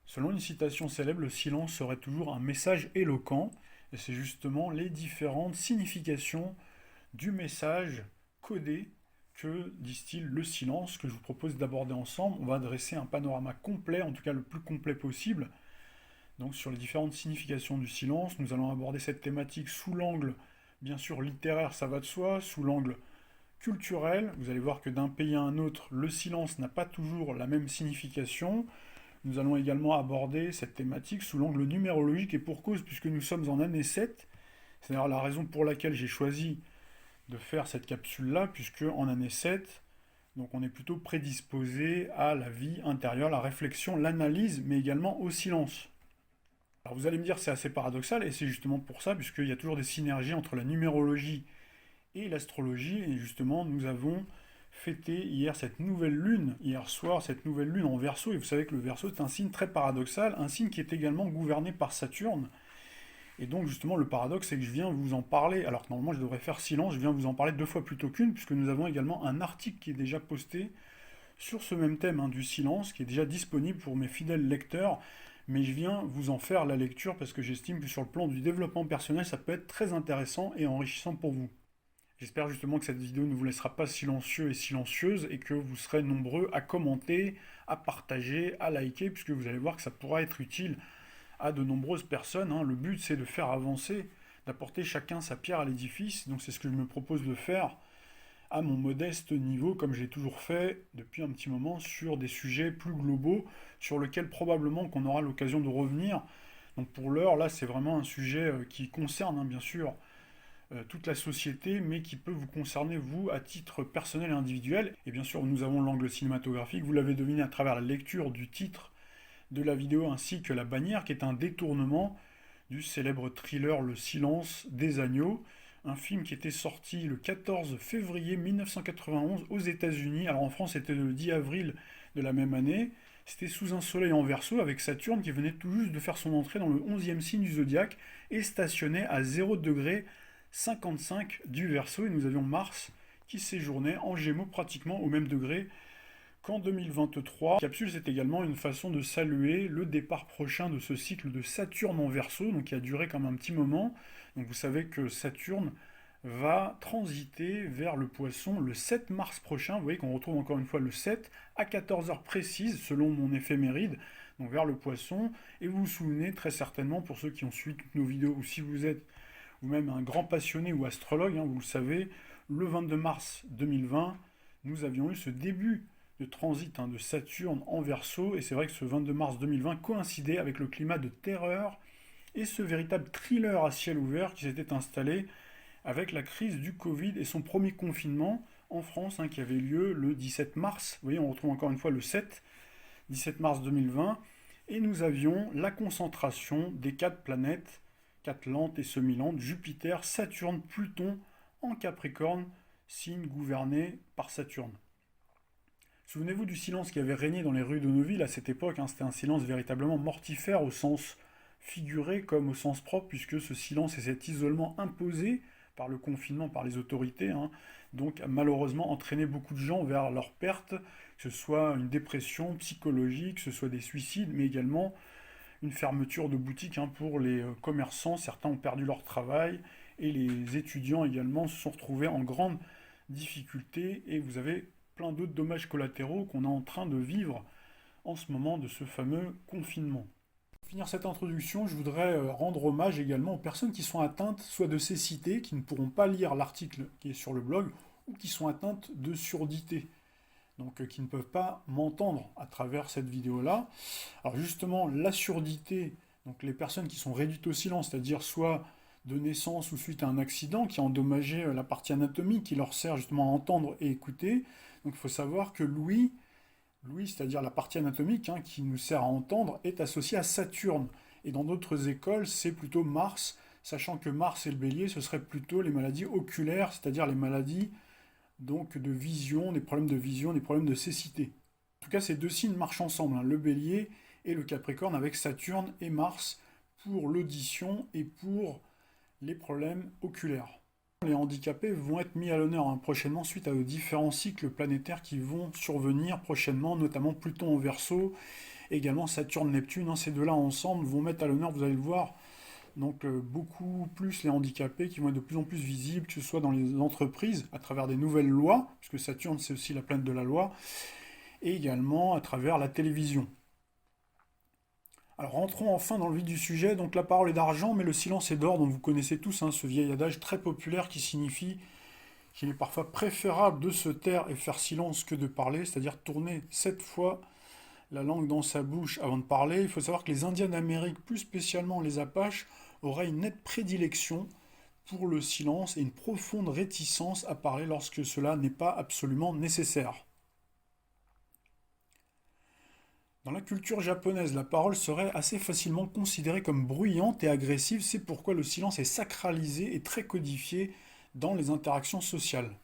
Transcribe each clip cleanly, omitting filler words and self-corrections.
Selon une citation célèbre, le silence serait toujours un message éloquent, et c'est justement les différentes significations du message codé que distille le silence que je vous propose d'aborder ensemble. On va dresser un panorama complet, en tout cas le plus complet possible, donc sur les différentes significations du silence. Nous allons aborder cette thématique sous l'angle, bien sûr, littéraire, ça va de soi, sous l'angle culturel. Vous allez voir que d'un pays à un autre, le silence n'a pas toujours la même signification. Nous allons également aborder cette thématique sous l'angle numérologique et pour cause, puisque nous sommes en année 7. C'est d'ailleurs la raison pour laquelle j'ai choisi de faire cette capsule-là, puisque en année 7, donc on est plutôt prédisposé à la vie intérieure, la réflexion, l'analyse, mais également au silence. Alors vous allez me dire c'est assez paradoxal, et c'est justement pour ça, puisqu'il y a toujours des synergies entre la numérologie et l'astrologie, et justement nous avons fêté hier cette nouvelle lune, hier soir, cette nouvelle lune en Verseau, et vous savez que le Verseau est un signe très paradoxal, un signe qui est également gouverné par Saturne, et donc justement le paradoxe c'est que je viens vous en parler, alors que normalement je devrais faire silence, je viens vous en parler deux fois plutôt qu'une, puisque nous avons également un article qui est déjà posté sur ce même thème du silence, qui est déjà disponible pour mes fidèles lecteurs, mais je viens vous en faire la lecture parce que j'estime que sur le plan du développement personnel, ça peut être très intéressant et enrichissant pour vous. J'espère justement que cette vidéo ne vous laissera pas silencieux et silencieuse et que vous serez nombreux à commenter, à partager, à liker, puisque vous allez voir que ça pourra être utile à de nombreuses personnes. Le but, c'est de faire avancer, d'apporter chacun sa pierre à l'édifice. Donc c'est ce que je me propose de faire à mon modeste niveau, comme j'ai toujours fait depuis un petit moment, sur des sujets plus globaux, sur lesquels probablement qu'on aura l'occasion de revenir. Donc pour l'heure, là, c'est vraiment un sujet qui concerne, bien sûr, toute la société, mais qui peut vous concerner, vous, à titre personnel et individuel. Et bien sûr, nous avons l'angle cinématographique, vous l'avez deviné à travers la lecture du titre de la vidéo ainsi que la bannière, qui est un détournement du célèbre thriller Le Silence des Agneaux, un film qui était sorti le 14 février 1991 aux États-Unis. Alors en France, c'était le 10 avril de la même année. C'était sous un soleil en Verseau avec Saturne qui venait tout juste de faire son entrée dans le 11e signe du zodiaque et stationnait à 0,55 du Verseau. Et nous avions Mars qui séjournait en Gémeaux pratiquement au même degré qu'en 2023. La capsule, c'est également une façon de saluer le départ prochain de ce cycle de Saturne en Verseau, donc qui a duré comme un petit moment. Donc vous savez que Saturne va transiter vers le Poisson le 7 mars prochain. Vous voyez qu'on retrouve encore une fois le 7 à 14 heures précises selon mon éphéméride, donc vers le Poisson. Et vous vous souvenez très certainement, pour ceux qui ont suivi toutes nos vidéos, ou si vous êtes vous-même un grand passionné ou astrologue, vous le savez, le 22 mars 2020, nous avions eu ce début de transit de Saturne en Verseau, et c'est vrai que ce 22 mars 2020 coïncidait avec le climat de terreur et ce véritable thriller à ciel ouvert qui s'était installé avec la crise du Covid et son premier confinement en France qui avait lieu le 17 mars. Vous voyez, on retrouve encore une fois le 17 mars 2020, et nous avions la concentration des quatre planètes, quatre lentes et semi-lentes, Jupiter, Saturne, Pluton en Capricorne, signe gouverné par Saturne. Souvenez-vous du silence qui avait régné dans les rues de nos villes à cette époque. C'était un silence véritablement mortifère au sens figuré comme au sens propre, puisque ce silence et cet isolement imposé par le confinement, par les autorités, donc a malheureusement entraîné beaucoup de gens vers leur perte, que ce soit une dépression psychologique, que ce soit des suicides, mais également une fermeture de boutiques pour les commerçants. Certains ont perdu leur travail et les étudiants également se sont retrouvés en grande difficulté, et vous avez plein d'autres dommages collatéraux qu'on est en train de vivre en ce moment de ce fameux confinement. Pour finir cette introduction, je voudrais rendre hommage également aux personnes qui sont atteintes soit de cécité, qui ne pourront pas lire l'article qui est sur le blog, ou qui sont atteintes de surdité, donc qui ne peuvent pas m'entendre à travers cette vidéo-là. Alors justement, la surdité, donc les personnes qui sont réduites au silence, c'est-à-dire soit de naissance ou suite à un accident qui a endommagé la partie anatomique qui leur sert justement à entendre et écouter. Donc il faut savoir que l'ouïe, c'est-à-dire la partie anatomique qui nous sert à entendre, est associée à Saturne. Et dans d'autres écoles, c'est plutôt Mars, sachant que Mars et le Bélier, ce serait plutôt les maladies oculaires, c'est-à-dire les maladies donc de vision, des problèmes de vision, des problèmes de cécité. En tout cas, ces deux signes marchent ensemble, le Bélier et le Capricorne, avec Saturne et Mars pour l'audition et pour les problèmes oculaires. Les handicapés vont être mis à l'honneur prochainement suite aux différents cycles planétaires qui vont survenir prochainement, notamment Pluton en Verseau également Saturne-Neptune. Ces deux-là ensemble vont mettre à l'honneur, vous allez le voir, donc beaucoup plus les handicapés qui vont être de plus en plus visibles, que ce soit dans les entreprises, à travers des nouvelles lois, puisque Saturne c'est aussi la planète de la loi, et également à travers la télévision. Alors rentrons enfin dans le vif du sujet, donc la parole est d'argent, mais le silence est d'or, donc vous connaissez tous ce vieil adage très populaire qui signifie qu'il est parfois préférable de se taire et faire silence que de parler, c'est-à-dire tourner 7 fois la langue dans sa bouche avant de parler. Il faut savoir que les Indiens d'Amérique, plus spécialement les Apaches, auraient une nette prédilection pour le silence et une profonde réticence à parler lorsque cela n'est pas absolument nécessaire. Dans la culture japonaise, la parole serait assez facilement considérée comme bruyante et agressive, c'est pourquoi le silence est sacralisé et très codifié dans les interactions sociales.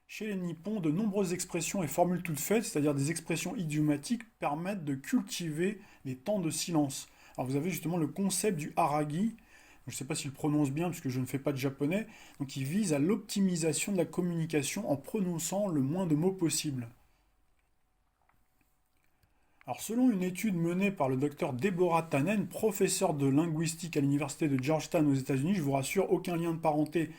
Chez les Nippons, de nombreuses expressions et formules toutes faites, c'est-à-dire des expressions idiomatiques, permettent de cultiver les temps de silence. Alors vous avez justement le concept du haragi, je ne sais pas s'il prononce bien puisque je ne fais pas de japonais, donc il vise à l'optimisation de la communication en prononçant le moins de mots possible. Alors, selon une étude menée par le docteur Deborah Tannen, professeur de linguistique à l'université de Georgetown aux États-Unis, je vous rassure, aucun lien de parenté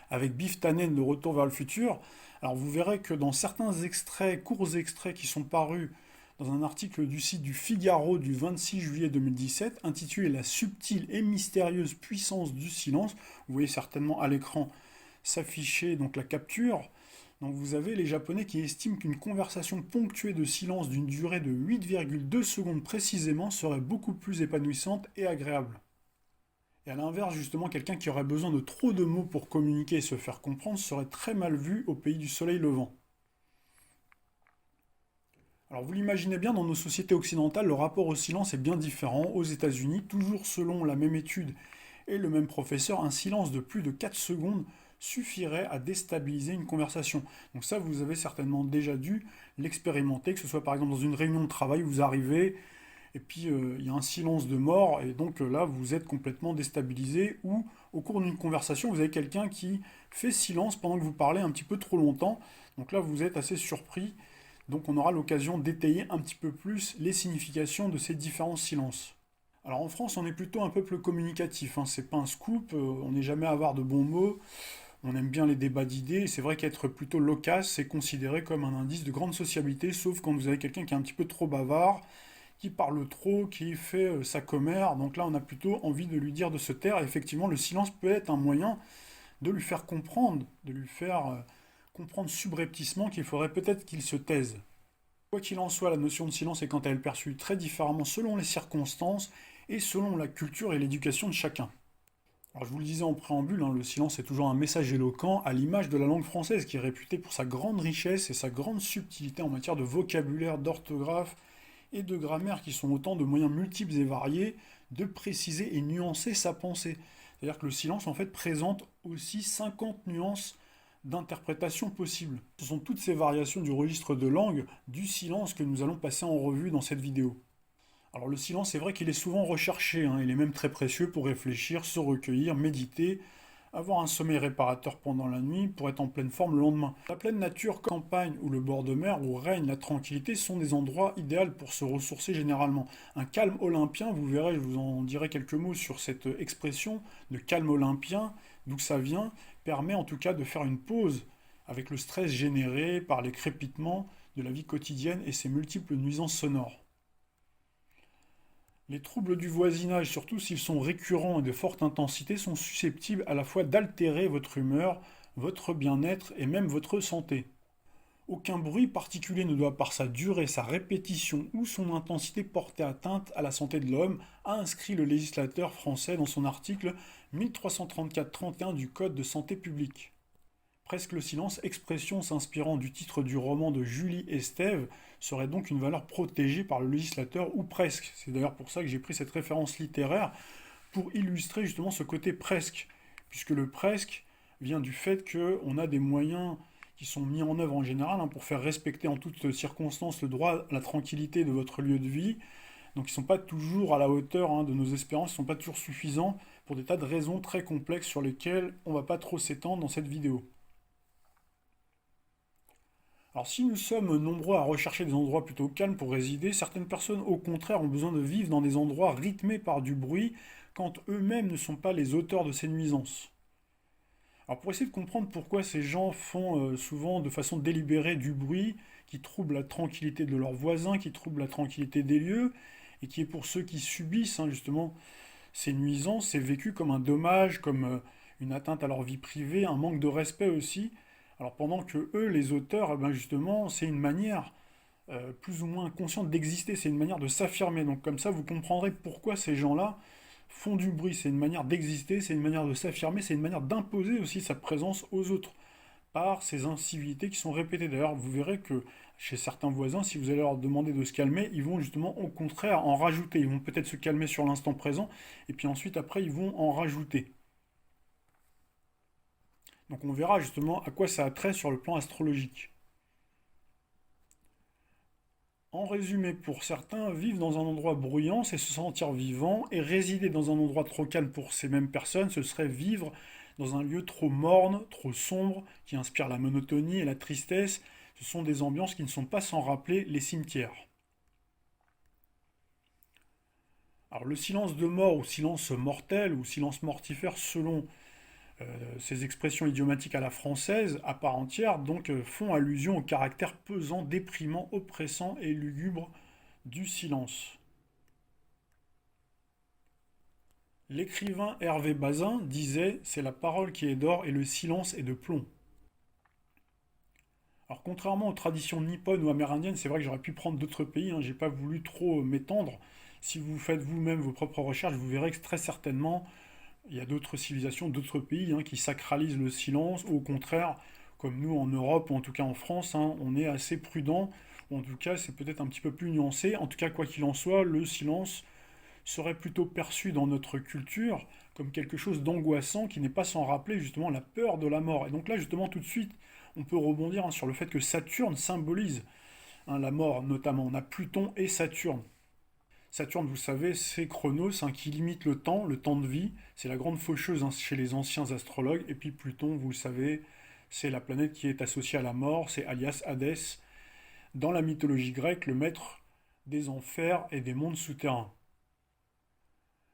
avec Biff Tannen de Retour vers le futur. Alors, vous verrez que dans certains extraits, courts extraits qui sont parus dans un article du site du Figaro du 26 juillet 2017, intitulé La subtile et mystérieuse puissance du silence, vous voyez certainement à l'écran s'afficher donc la capture. Donc vous avez les Japonais qui estiment qu'une conversation ponctuée de silence d'une durée de 8,2 secondes précisément serait beaucoup plus épanouissante et agréable. Et à l'inverse, justement, quelqu'un qui aurait besoin de trop de mots pour communiquer et se faire comprendre serait très mal vu au pays du soleil levant. Alors vous l'imaginez bien, dans nos sociétés occidentales, le rapport au silence est bien différent. Aux États-Unis, toujours selon la même étude et le même professeur, un silence de plus de 4 secondes suffirait à déstabiliser une conversation. Donc ça, vous avez certainement déjà dû l'expérimenter, que ce soit par exemple dans une réunion de travail, vous arrivez, et puis il y a un silence de mort, et donc là, vous êtes complètement déstabilisé, ou au cours d'une conversation, vous avez quelqu'un qui fait silence pendant que vous parlez un petit peu trop longtemps, donc là, vous êtes assez surpris, donc on aura l'occasion d'étayer un petit peu plus les significations de ces différents silences. Alors en France, on est plutôt un peuple communicatif, c'est pas un scoop, on n'est jamais avare de bons mots, on aime bien les débats d'idées, et c'est vrai qu'être plutôt loquace, c'est considéré comme un indice de grande sociabilité, sauf quand vous avez quelqu'un qui est un petit peu trop bavard, qui parle trop, qui fait sa commère, donc là on a plutôt envie de lui dire de se taire, et effectivement le silence peut être un moyen de lui faire comprendre, de lui faire comprendre subrepticement qu'il faudrait peut-être qu'il se taise. Quoi qu'il en soit, la notion de silence est quant à elle perçue très différemment selon les circonstances et selon la culture et l'éducation de chacun. Alors, je vous le disais en préambule, le silence est toujours un message éloquent, à l'image de la langue française, qui est réputée pour sa grande richesse et sa grande subtilité en matière de vocabulaire, d'orthographe et de grammaire, qui sont autant de moyens multiples et variés de préciser et nuancer sa pensée. C'est-à-dire que le silence, en fait, présente aussi 50 nuances d'interprétation possibles. Ce sont toutes ces variations du registre de langue, du silence, que nous allons passer en revue dans cette vidéo. Alors le silence, c'est vrai qu'il est souvent recherché, il est même très précieux pour réfléchir, se recueillir, méditer, avoir un sommeil réparateur pendant la nuit pour être en pleine forme le lendemain. La pleine nature, campagne ou le bord de mer où règne la tranquillité sont des endroits idéaux pour se ressourcer généralement. Un calme olympien, vous verrez, je vous en dirai quelques mots sur cette expression de calme olympien, d'où ça vient, permet en tout cas de faire une pause avec le stress généré par les crépitements de la vie quotidienne et ses multiples nuisances sonores. Les troubles du voisinage, surtout s'ils sont récurrents et de forte intensité, sont susceptibles à la fois d'altérer votre humeur, votre bien-être et même votre santé. Aucun bruit particulier ne doit par sa durée, sa répétition ou son intensité porter atteinte à la santé de l'homme, a inscrit le législateur français dans son article 1334-31 du Code de santé publique. Presque le silence, expression s'inspirant du titre du roman de Julie Estève, serait donc une valeur protégée par le législateur, ou presque. C'est d'ailleurs pour ça que j'ai pris cette référence littéraire, pour illustrer justement ce côté presque, puisque le presque vient du fait qu'on a des moyens qui sont mis en œuvre en général pour faire respecter en toutes circonstances le droit à la tranquillité de votre lieu de vie. Donc ils ne sont pas toujours à la hauteur de nos espérances, ils ne sont pas toujours suffisants pour des tas de raisons très complexes sur lesquelles on ne va pas trop s'étendre dans cette vidéo. Alors si nous sommes nombreux à rechercher des endroits plutôt calmes pour résider, certaines personnes au contraire ont besoin de vivre dans des endroits rythmés par du bruit quand eux-mêmes ne sont pas les auteurs de ces nuisances. Alors pour essayer de comprendre pourquoi ces gens font souvent de façon délibérée du bruit qui trouble la tranquillité de leurs voisins, qui trouble la tranquillité des lieux, et qui est pour ceux qui subissent justement ces nuisances, c'est vécu comme un dommage, comme une atteinte à leur vie privée, un manque de respect aussi. Alors pendant que eux, les auteurs, eh ben justement, c'est une manière plus ou moins consciente d'exister, c'est une manière de s'affirmer. Donc comme ça, vous comprendrez pourquoi ces gens-là font du bruit. C'est une manière d'exister, c'est une manière de s'affirmer, c'est une manière d'imposer aussi sa présence aux autres par ces incivilités qui sont répétées. D'ailleurs, vous verrez que chez certains voisins, si vous allez leur demander de se calmer, ils vont justement au contraire en rajouter. Ils vont peut-être se calmer sur l'instant présent, et puis ensuite, après, ils vont en rajouter. Donc on verra justement à quoi ça a trait sur le plan astrologique. En résumé, pour certains, vivre dans un endroit bruyant, c'est se sentir vivant, et résider dans un endroit trop calme pour ces mêmes personnes, ce serait vivre dans un lieu trop morne, trop sombre, qui inspire la monotonie et la tristesse. Ce sont des ambiances qui ne sont pas sans rappeler les cimetières. Alors le silence de mort ou silence mortel ou silence mortifère selon ces expressions idiomatiques à la française, à part entière, donc font allusion au caractère pesant, déprimant, oppressant et lugubre du silence. L'écrivain Hervé Bazin disait: c'est la parole qui est d'or et le silence est de plomb. Alors contrairement aux traditions nippones ou amérindiennes, c'est vrai que j'aurais pu prendre d'autres pays, j'ai pas voulu trop m'étendre. Si vous faites vous-même vos propres recherches, vous verrez que très certainement, il y a d'autres civilisations, d'autres pays qui sacralisent le silence, ou au contraire, comme nous en Europe, ou en tout cas en France, on est assez prudent, ou en tout cas c'est peut-être un petit peu plus nuancé. En tout cas, quoi qu'il en soit, le silence serait plutôt perçu dans notre culture comme quelque chose d'angoissant qui n'est pas sans rappeler justement la peur de la mort. Et donc là, justement, tout de suite, on peut rebondir sur le fait que Saturne symbolise la mort, notamment. On a Pluton et Saturne. Saturne, vous savez, c'est Chronos qui limite le temps de vie. C'est la grande faucheuse chez les anciens astrologues. Et puis Pluton, vous le savez, c'est la planète qui est associée à la mort, c'est alias Hadès. Dans la mythologie grecque, le maître des enfers et des mondes souterrains.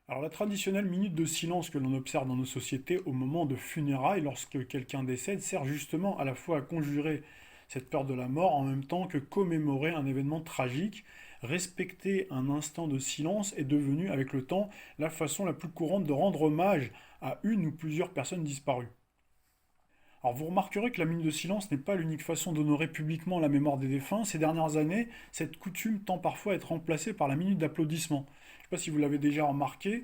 Alors la traditionnelle minute de silence que l'on observe dans nos sociétés au moment de funérailles, lorsque quelqu'un décède, sert justement à la fois à conjurer cette peur de la mort en même temps que commémorer un événement tragique. Respecter un instant de silence est devenu avec le temps la façon la plus courante de rendre hommage à une ou plusieurs personnes disparues. Alors vous remarquerez que la minute de silence n'est pas l'unique façon d'honorer publiquement la mémoire des défunts. Ces dernières années, cette coutume tend parfois à être remplacée par la minute d'applaudissement. Je ne sais pas si vous l'avez déjà remarqué.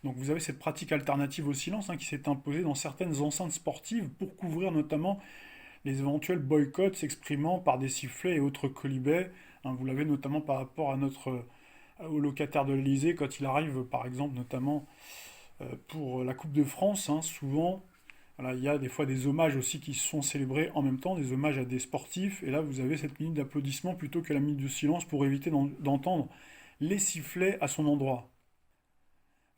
Donc vous avez cette pratique alternative au silence qui s'est imposée dans certaines enceintes sportives pour couvrir notamment les éventuels boycotts s'exprimant par des sifflets et autres quolibets. Vous l'avez notamment par rapport à au locataire de l'Elysée quand il arrive par exemple notamment pour la Coupe de France. Souvent voilà, il y a des fois des hommages aussi qui sont célébrés en même temps, des hommages à des sportifs, et là vous avez cette minute d'applaudissement plutôt que la minute de silence pour éviter d'entendre les sifflets à son endroit.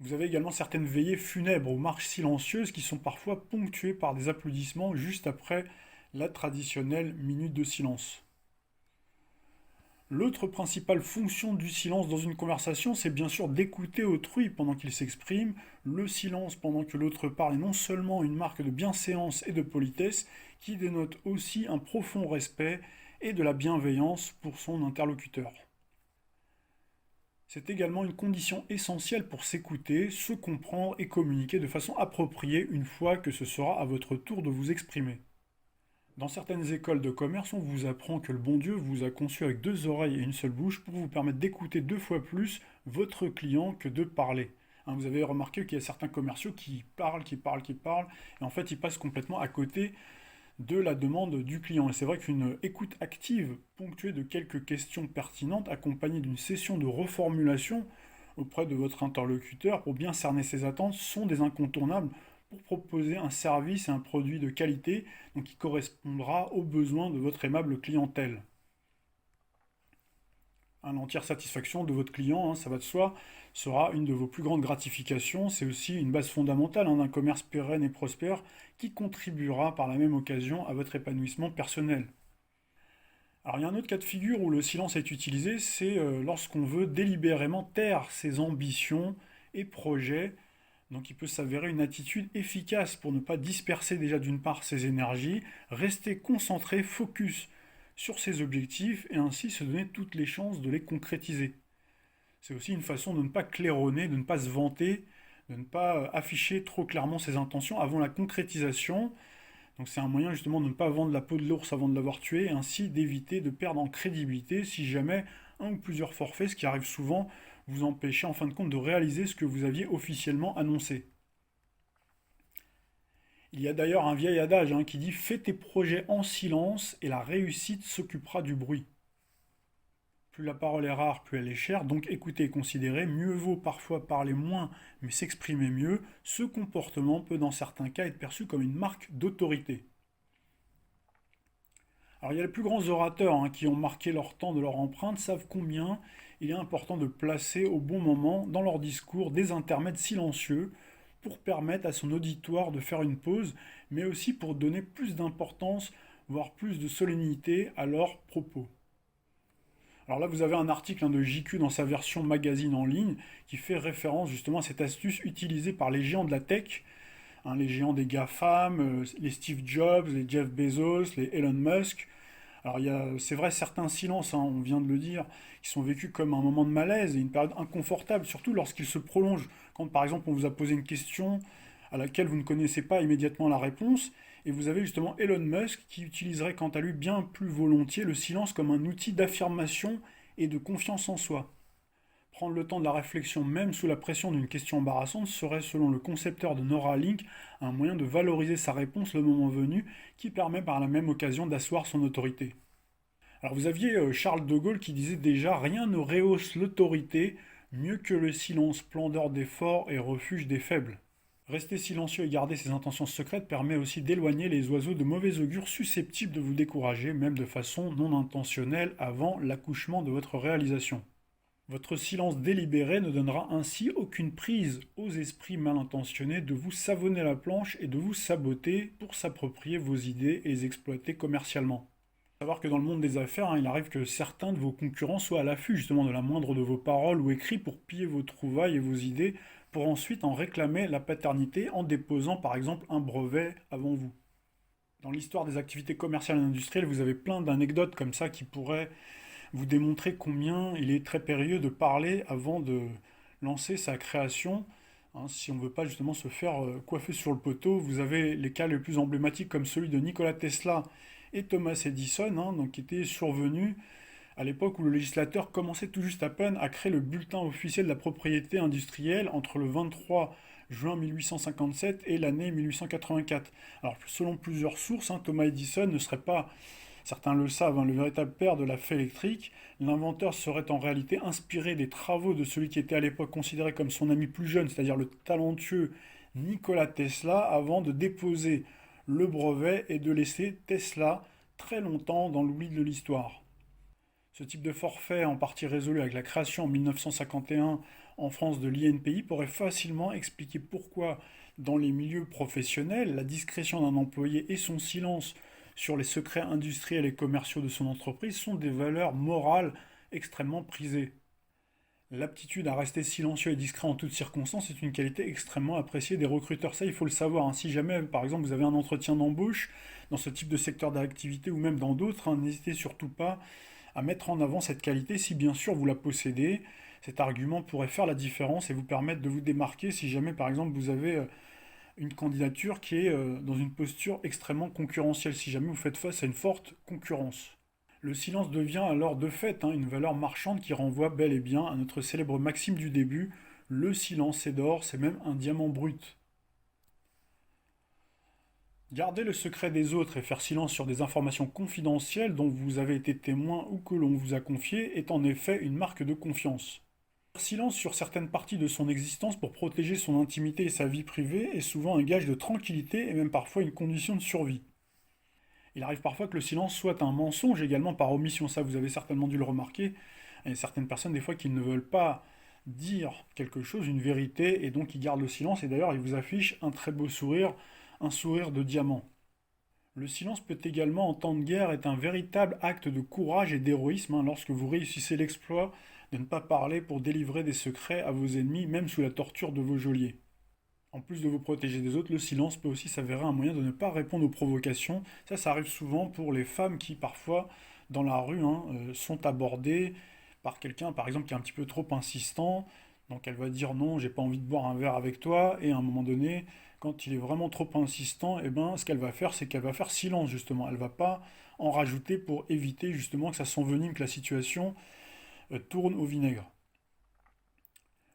Vous avez également certaines veillées funèbres ou marches silencieuses qui sont parfois ponctuées par des applaudissements juste après la traditionnelle minute de silence. L'autre principale fonction du silence dans une conversation, c'est bien sûr d'écouter autrui pendant qu'il s'exprime. Le silence pendant que l'autre parle est non seulement une marque de bienséance et de politesse, qui dénote aussi un profond respect et de la bienveillance pour son interlocuteur. C'est également une condition essentielle pour s'écouter, se comprendre et communiquer de façon appropriée une fois que ce sera à votre tour de vous exprimer. Dans certaines écoles de commerce, on vous apprend que le bon Dieu vous a conçu avec deux oreilles et une seule bouche pour vous permettre d'écouter deux fois plus votre client que de parler. Vous avez remarqué qu'il y a certains commerciaux qui parlent, et en fait ils passent complètement à côté de la demande du client. Et c'est vrai qu'une écoute active, ponctuée de quelques questions pertinentes, accompagnée d'une session de reformulation auprès de votre interlocuteur pour bien cerner ses attentes, sont des incontournables pour proposer un service et un produit de qualité qui correspondra aux besoins de votre aimable clientèle. L'entière satisfaction de votre client, ça va de soi, sera une de vos plus grandes gratifications. C'est aussi une base fondamentale d'un commerce pérenne et prospère qui contribuera par la même occasion à votre épanouissement personnel. Alors il y a un autre cas de figure où le silence est utilisé, c'est lorsqu'on veut délibérément taire ses ambitions et projets. Donc il peut s'avérer une attitude efficace pour ne pas disperser déjà d'une part ses énergies, rester concentré, focus sur ses objectifs et ainsi se donner toutes les chances de les concrétiser. C'est aussi une façon de ne pas claironner, de ne pas se vanter, de ne pas afficher trop clairement ses intentions avant la concrétisation. Donc c'est un moyen justement de ne pas vendre la peau de l'ours avant de l'avoir tué, et ainsi d'éviter de perdre en crédibilité si jamais un ou plusieurs forfaits, ce qui arrive souvent, vous empêchez en fin de compte de réaliser ce que vous aviez officiellement annoncé. Il y a d'ailleurs un vieil adage qui dit fais tes projets en silence et la réussite s'occupera du bruit. Plus la parole est rare, plus elle est chère, donc écoutez et considérez, mieux vaut parfois parler moins mais s'exprimer mieux, ce comportement peut dans certains cas être perçu comme une marque d'autorité. Alors il y a les plus grands orateurs qui ont marqué leur temps de leur empreinte, savent combien il est important de placer au bon moment dans leur discours des intermèdes silencieux pour permettre à son auditoire de faire une pause, mais aussi pour donner plus d'importance, voire plus de solennité à leurs propos. Alors là, vous avez un article de JQ dans sa version magazine en ligne qui fait référence justement à cette astuce utilisée par les géants de la tech, les géants des GAFAM, les Steve Jobs, les Jeff Bezos, les Elon Musk. Alors il y a, c'est vrai, certains silences, on vient de le dire, qui sont vécus comme un moment de malaise et une période inconfortable, surtout lorsqu'ils se prolongent. Quand par exemple on vous a posé une question à laquelle vous ne connaissez pas immédiatement la réponse, et vous avez justement Elon Musk qui utiliserait quant à lui bien plus volontiers le silence comme un outil d'affirmation et de confiance en soi. Prendre le temps de la réflexion, même sous la pression d'une question embarrassante, serait, selon le concepteur de Neuralink, un moyen de valoriser sa réponse le moment venu, qui permet par la même occasion d'asseoir son autorité. Alors vous aviez Charles de Gaulle qui disait déjà rien ne rehausse l'autorité mieux que le silence, splendeur des forts et refuge des faibles. Rester silencieux et garder ses intentions secrètes permet aussi d'éloigner les oiseaux de mauvais augure susceptibles de vous décourager, même de façon non intentionnelle, avant l'accouchement de votre réalisation. Votre silence délibéré ne donnera ainsi aucune prise aux esprits mal intentionnés de vous savonner la planche et de vous saboter pour s'approprier vos idées et les exploiter commercialement. Il faut savoir que dans le monde des affaires, il arrive que certains de vos concurrents soient à l'affût justement de la moindre de vos paroles ou écrits pour piller vos trouvailles et vos idées, pour ensuite en réclamer la paternité en déposant par exemple un brevet avant vous. Dans l'histoire des activités commerciales et industrielles, vous avez plein d'anecdotes comme ça qui pourraient vous démontrer combien il est très périlleux de parler avant de lancer sa création. Si on ne veut pas justement se faire coiffer sur le poteau, vous avez les cas les plus emblématiques comme celui de Nikola Tesla et Thomas Edison, donc qui étaient survenus à l'époque où le législateur commençait tout juste à peine à créer le bulletin officiel de la propriété industrielle entre le 23 juin 1857 et l'année 1884. Alors selon plusieurs sources, Thomas Edison ne serait pas, certains le savent, le véritable père de la fée électrique. L'inventeur serait en réalité inspiré des travaux de celui qui était à l'époque considéré comme son ami plus jeune, c'est-à-dire le talentueux Nikola Tesla, avant de déposer le brevet et de laisser Tesla très longtemps dans l'oubli de l'histoire. Ce type de forfait, en partie résolu avec la création en 1951 en France de l'INPI, pourrait facilement expliquer pourquoi, dans les milieux professionnels, la discrétion d'un employé et son silence sur les secrets industriels et commerciaux de son entreprise sont des valeurs morales extrêmement prisées. L'aptitude à rester silencieux et discret en toutes circonstances est une qualité extrêmement appréciée des recruteurs. Ça, il faut le savoir. Si jamais, par exemple, vous avez un entretien d'embauche dans ce type de secteur d'activité ou même dans d'autres, n'hésitez surtout pas à mettre en avant cette qualité si bien sûr vous la possédez. Cet argument pourrait faire la différence et vous permettre de vous démarquer si jamais, par exemple, vous avez une candidature qui est dans une posture extrêmement concurrentielle, si jamais vous faites face à une forte concurrence. Le silence devient alors de fait une valeur marchande qui renvoie bel et bien à notre célèbre maxime du début, le silence est d'or, c'est même un diamant brut. Garder le secret des autres et faire silence sur des informations confidentielles dont vous avez été témoin ou que l'on vous a confié est en effet une marque de confiance. Faire silence sur certaines parties de son existence pour protéger son intimité et sa vie privée est souvent un gage de tranquillité et même parfois une condition de survie. Il arrive parfois que le silence soit un mensonge également par omission, ça vous avez certainement dû le remarquer. Il y a certaines personnes des fois qui ne veulent pas dire quelque chose, une vérité, et donc ils gardent le silence, et d'ailleurs ils vous affichent un très beau sourire, un sourire de diamant. Le silence peut également, en temps de guerre, être un véritable acte de courage et d'héroïsme, lorsque vous réussissez l'exploit de ne pas parler pour délivrer des secrets à vos ennemis, même sous la torture de vos geôliers. En plus de vous protéger des autres, le silence peut aussi s'avérer un moyen de ne pas répondre aux provocations. Ça arrive souvent pour les femmes qui, parfois, dans la rue, sont abordées par quelqu'un, par exemple, qui est un petit peu trop insistant. Donc elle va dire non, j'ai pas envie de boire un verre avec toi. Et à un moment donné, quand il est vraiment trop insistant, eh ben, ce qu'elle va faire, c'est qu'elle va faire silence, justement. Elle va pas en rajouter pour éviter, justement, que ça s'envenime, que la situation tourne au vinaigre.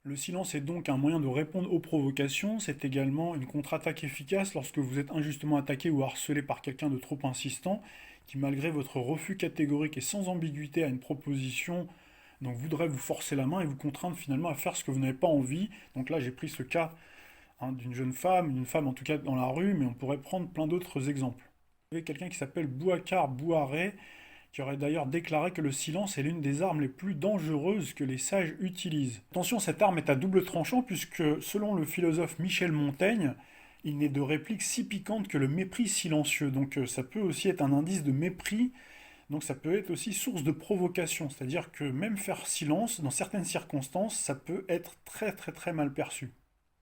Le silence est donc un moyen de répondre aux provocations, c'est également une contre-attaque efficace lorsque vous êtes injustement attaqué ou harcelé par quelqu'un de trop insistant, qui malgré votre refus catégorique et sans ambiguïté à une proposition, donc voudrait vous forcer la main et vous contraindre finalement à faire ce que vous n'avez pas envie. Donc là j'ai pris ce cas d'une jeune femme, une femme en tout cas dans la rue, mais on pourrait prendre plein d'autres exemples. Vous avez quelqu'un qui s'appelle Boubacar Bouaré, qui aurait d'ailleurs déclaré que le silence est l'une des armes les plus dangereuses que les sages utilisent. Attention, cette arme est à double tranchant puisque, selon le philosophe Michel Montaigne, il n'est de réplique si piquante que le mépris silencieux. Donc ça peut aussi être un indice de mépris, donc ça peut être aussi source de provocation. C'est-à-dire que même faire silence, dans certaines circonstances, ça peut être très très très mal perçu.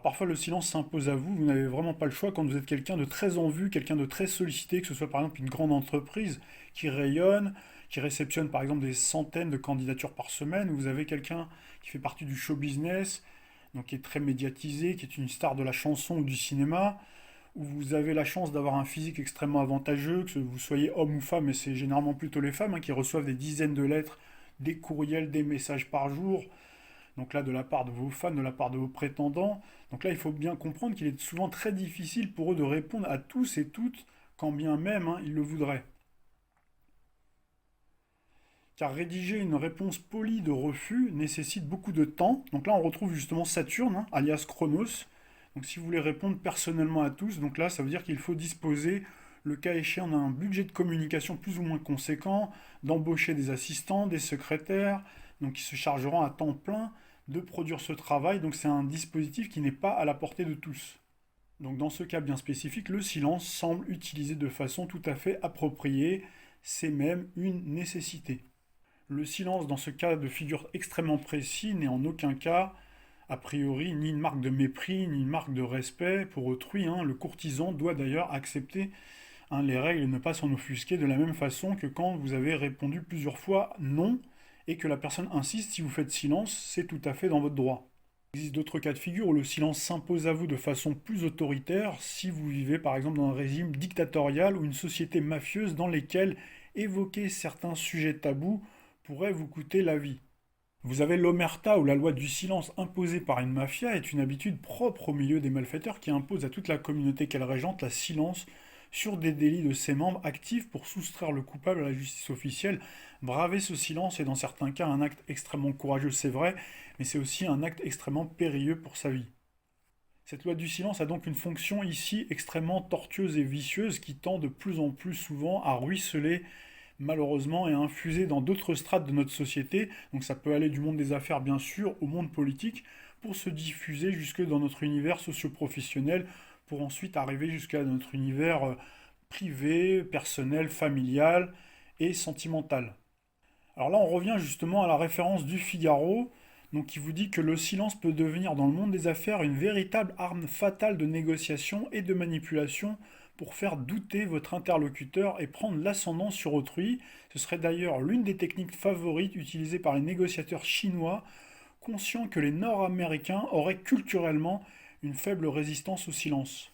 Parfois le silence s'impose à vous, vous n'avez vraiment pas le choix quand vous êtes quelqu'un de très en vue, quelqu'un de très sollicité, que ce soit par exemple une grande entreprise qui rayonne, qui réceptionne par exemple des centaines de candidatures par semaine, ou vous avez quelqu'un qui fait partie du show business, donc qui est très médiatisé, qui est une star de la chanson ou du cinéma, où vous avez la chance d'avoir un physique extrêmement avantageux, que vous soyez homme ou femme, et c'est généralement plutôt les femmes qui reçoivent des dizaines de lettres, des courriels, des messages par jour, donc là de la part de vos fans, de la part de vos prétendants. Donc là il faut bien comprendre qu'il est souvent très difficile pour eux de répondre à tous et toutes, quand bien même ils le voudraient. Car rédiger une réponse polie de refus nécessite beaucoup de temps. Donc là on retrouve justement Saturne, alias Chronos. Donc si vous voulez répondre personnellement à tous, donc là ça veut dire qu'il faut disposer, le cas échéant, d'un budget de communication plus ou moins conséquent, d'embaucher des assistants, des secrétaires, donc qui se chargeront à temps plein de produire ce travail. Donc c'est un dispositif qui n'est pas à la portée de tous. Donc dans ce cas bien spécifique, le silence semble utilisé de façon tout à fait appropriée. C'est même une nécessité. Le silence dans ce cas de figure extrêmement précis n'est en aucun cas, a priori, ni une marque de mépris, ni une marque de respect pour autrui. Le courtisan doit d'ailleurs accepter les règles et ne pas s'en offusquer, de la même façon que quand vous avez répondu plusieurs fois non et que la personne insiste, si vous faites silence, c'est tout à fait dans votre droit. Il existe d'autres cas de figure où le silence s'impose à vous de façon plus autoritaire si vous vivez par exemple dans un régime dictatorial ou une société mafieuse dans lesquelles évoquer certains sujets tabous pourrait vous coûter la vie. Vous avez l'omerta, ou la loi du silence imposée par une mafia, est une habitude propre au milieu des malfaiteurs qui impose à toute la communauté qu'elle régente la silence sur des délits de ses membres actifs pour soustraire le coupable à la justice officielle. Braver ce silence est dans certains cas un acte extrêmement courageux, c'est vrai, mais c'est aussi un acte extrêmement périlleux pour sa vie. Cette loi du silence a donc une fonction ici extrêmement tortueuse et vicieuse qui tend de plus en plus souvent à ruisseler malheureusement et à infuser dans d'autres strates de notre société. Donc ça peut aller du monde des affaires bien sûr au monde politique pour se diffuser jusque dans notre univers socio-professionnel pour ensuite arriver jusqu'à notre univers privé, personnel, familial et sentimental. Alors là, on revient justement à la référence du Figaro, donc qui vous dit que le silence peut devenir dans le monde des affaires une véritable arme fatale de négociation et de manipulation pour faire douter votre interlocuteur et prendre l'ascendant sur autrui. Ce serait d'ailleurs l'une des techniques favorites utilisées par les négociateurs chinois, conscients que les Nord-Américains auraient culturellement une faible résistance au silence.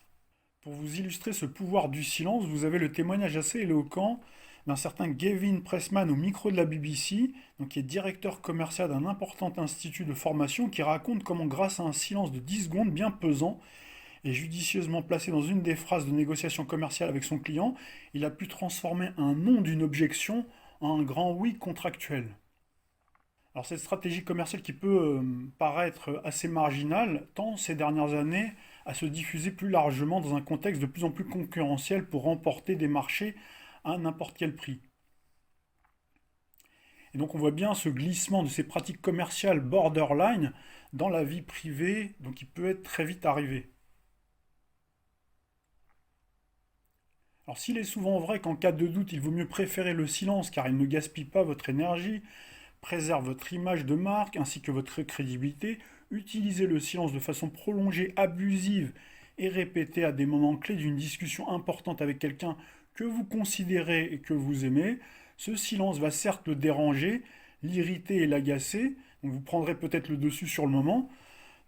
Pour vous illustrer ce pouvoir du silence, vous avez le témoignage assez éloquent d'un certain Gavin Pressman au micro de la BBC, donc qui est directeur commercial d'un important institut de formation, qui raconte comment grâce à un silence de 10 secondes bien pesant et judicieusement placé dans une des phrases de négociation commerciale avec son client, il a pu transformer un non d'une objection en un grand oui contractuel. Alors cette stratégie commerciale qui peut paraître assez marginale tend ces dernières années à se diffuser plus largement dans un contexte de plus en plus concurrentiel pour remporter des marchés à n'importe quel prix. Et donc on voit bien ce glissement de ces pratiques commerciales borderline dans la vie privée, donc il peut être très vite arrivé. Alors s'il est souvent vrai qu'en cas de doute, il vaut mieux préférer le silence car il ne gaspille pas votre énergie, préserve votre image de marque ainsi que votre crédibilité, utilisez le silence de façon prolongée, abusive et répétée à des moments clés d'une discussion importante avec quelqu'un que vous considérez et que vous aimez. Ce silence va certes le déranger, l'irriter et l'agacer, donc vous prendrez peut-être le dessus sur le moment,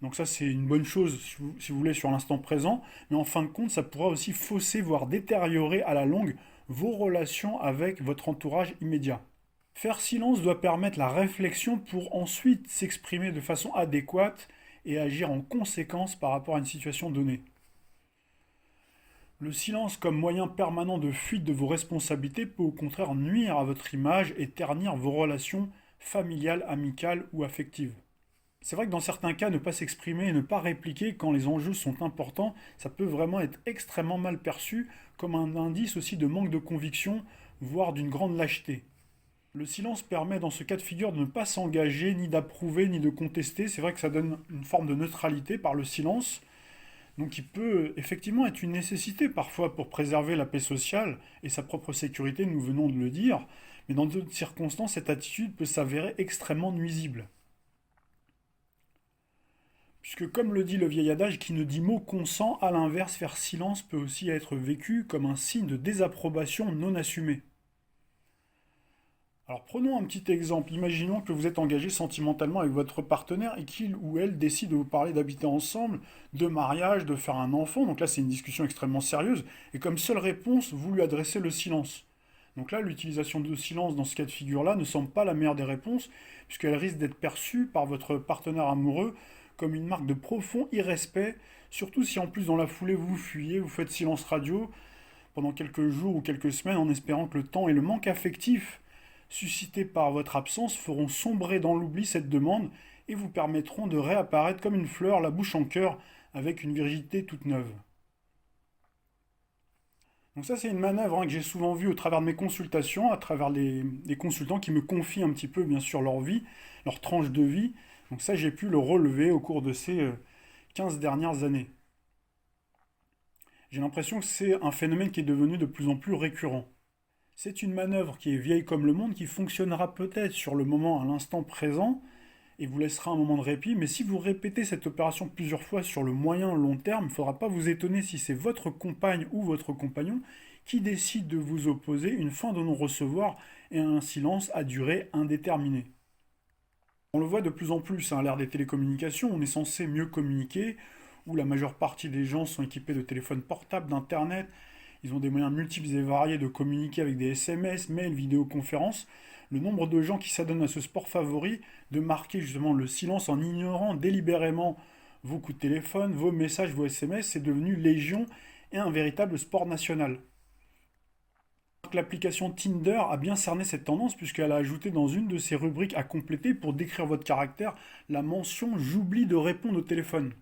donc ça c'est une bonne chose si vous voulez sur l'instant présent, mais en fin de compte ça pourra aussi fausser voire détériorer à la longue vos relations avec votre entourage immédiat. Faire silence doit permettre la réflexion pour ensuite s'exprimer de façon adéquate et agir en conséquence par rapport à une situation donnée. Le silence comme moyen permanent de fuite de vos responsabilités peut au contraire nuire à votre image et ternir vos relations familiales, amicales ou affectives. C'est vrai que dans certains cas, ne pas s'exprimer et ne pas répliquer quand les enjeux sont importants, ça peut vraiment être extrêmement mal perçu comme un indice aussi de manque de conviction, voire d'une grande lâcheté. Le silence permet dans ce cas de figure de ne pas s'engager, ni d'approuver, ni de contester. C'est vrai que ça donne une forme de neutralité par le silence, donc il peut effectivement être une nécessité parfois pour préserver la paix sociale et sa propre sécurité, nous venons de le dire, mais dans d'autres circonstances, cette attitude peut s'avérer extrêmement nuisible. Puisque comme le dit le vieil adage, qui ne dit mot consent, à l'inverse, faire silence peut aussi être vécu comme un signe de désapprobation non assumée. Alors prenons un petit exemple. Imaginons que vous êtes engagé sentimentalement avec votre partenaire et qu'il ou elle décide de vous parler d'habiter ensemble, de mariage, de faire un enfant. Donc là, c'est une discussion extrêmement sérieuse. Et comme seule réponse, vous lui adressez le silence. Donc là, l'utilisation de silence dans ce cas de figure-là ne semble pas la meilleure des réponses, puisqu'elle risque d'être perçue par votre partenaire amoureux comme une marque de profond irrespect, surtout si en plus dans la foulée vous fuyez, vous faites silence radio pendant quelques jours ou quelques semaines en espérant que le temps et le manque affectif suscités par votre absence feront sombrer dans l'oubli cette demande et vous permettront de réapparaître comme une fleur, la bouche en cœur, avec une virginité toute neuve. Donc ça c'est une manœuvre que j'ai souvent vue au travers de mes consultations, à travers des consultants qui me confient un petit peu bien sûr leur vie, leur tranche de vie. Donc ça j'ai pu le relever au cours de ces 15 dernières années. J'ai l'impression que c'est un phénomène qui est devenu de plus en plus récurrent. C'est une manœuvre qui est vieille comme le monde, qui fonctionnera peut-être sur le moment à l'instant présent, et vous laissera un moment de répit, mais si vous répétez cette opération plusieurs fois sur le moyen long terme, il ne faudra pas vous étonner si c'est votre compagne ou votre compagnon qui décide de vous opposer une fin de non-recevoir et un silence à durée indéterminée. On le voit de plus en plus à l'ère des télécommunications, on est censé mieux communiquer, où la majeure partie des gens sont équipés de téléphones portables, d'internet, ils ont des moyens multiples et variés de communiquer avec des SMS, mails, vidéoconférences. Le nombre de gens qui s'adonnent à ce sport favori, de marquer justement le silence en ignorant délibérément vos coups de téléphone, vos messages, vos SMS, c'est devenu légion et un véritable sport national. L'application Tinder a bien cerné cette tendance puisqu'elle a ajouté dans une de ses rubriques à compléter pour décrire votre caractère la mention «J'oublie de répondre au téléphone».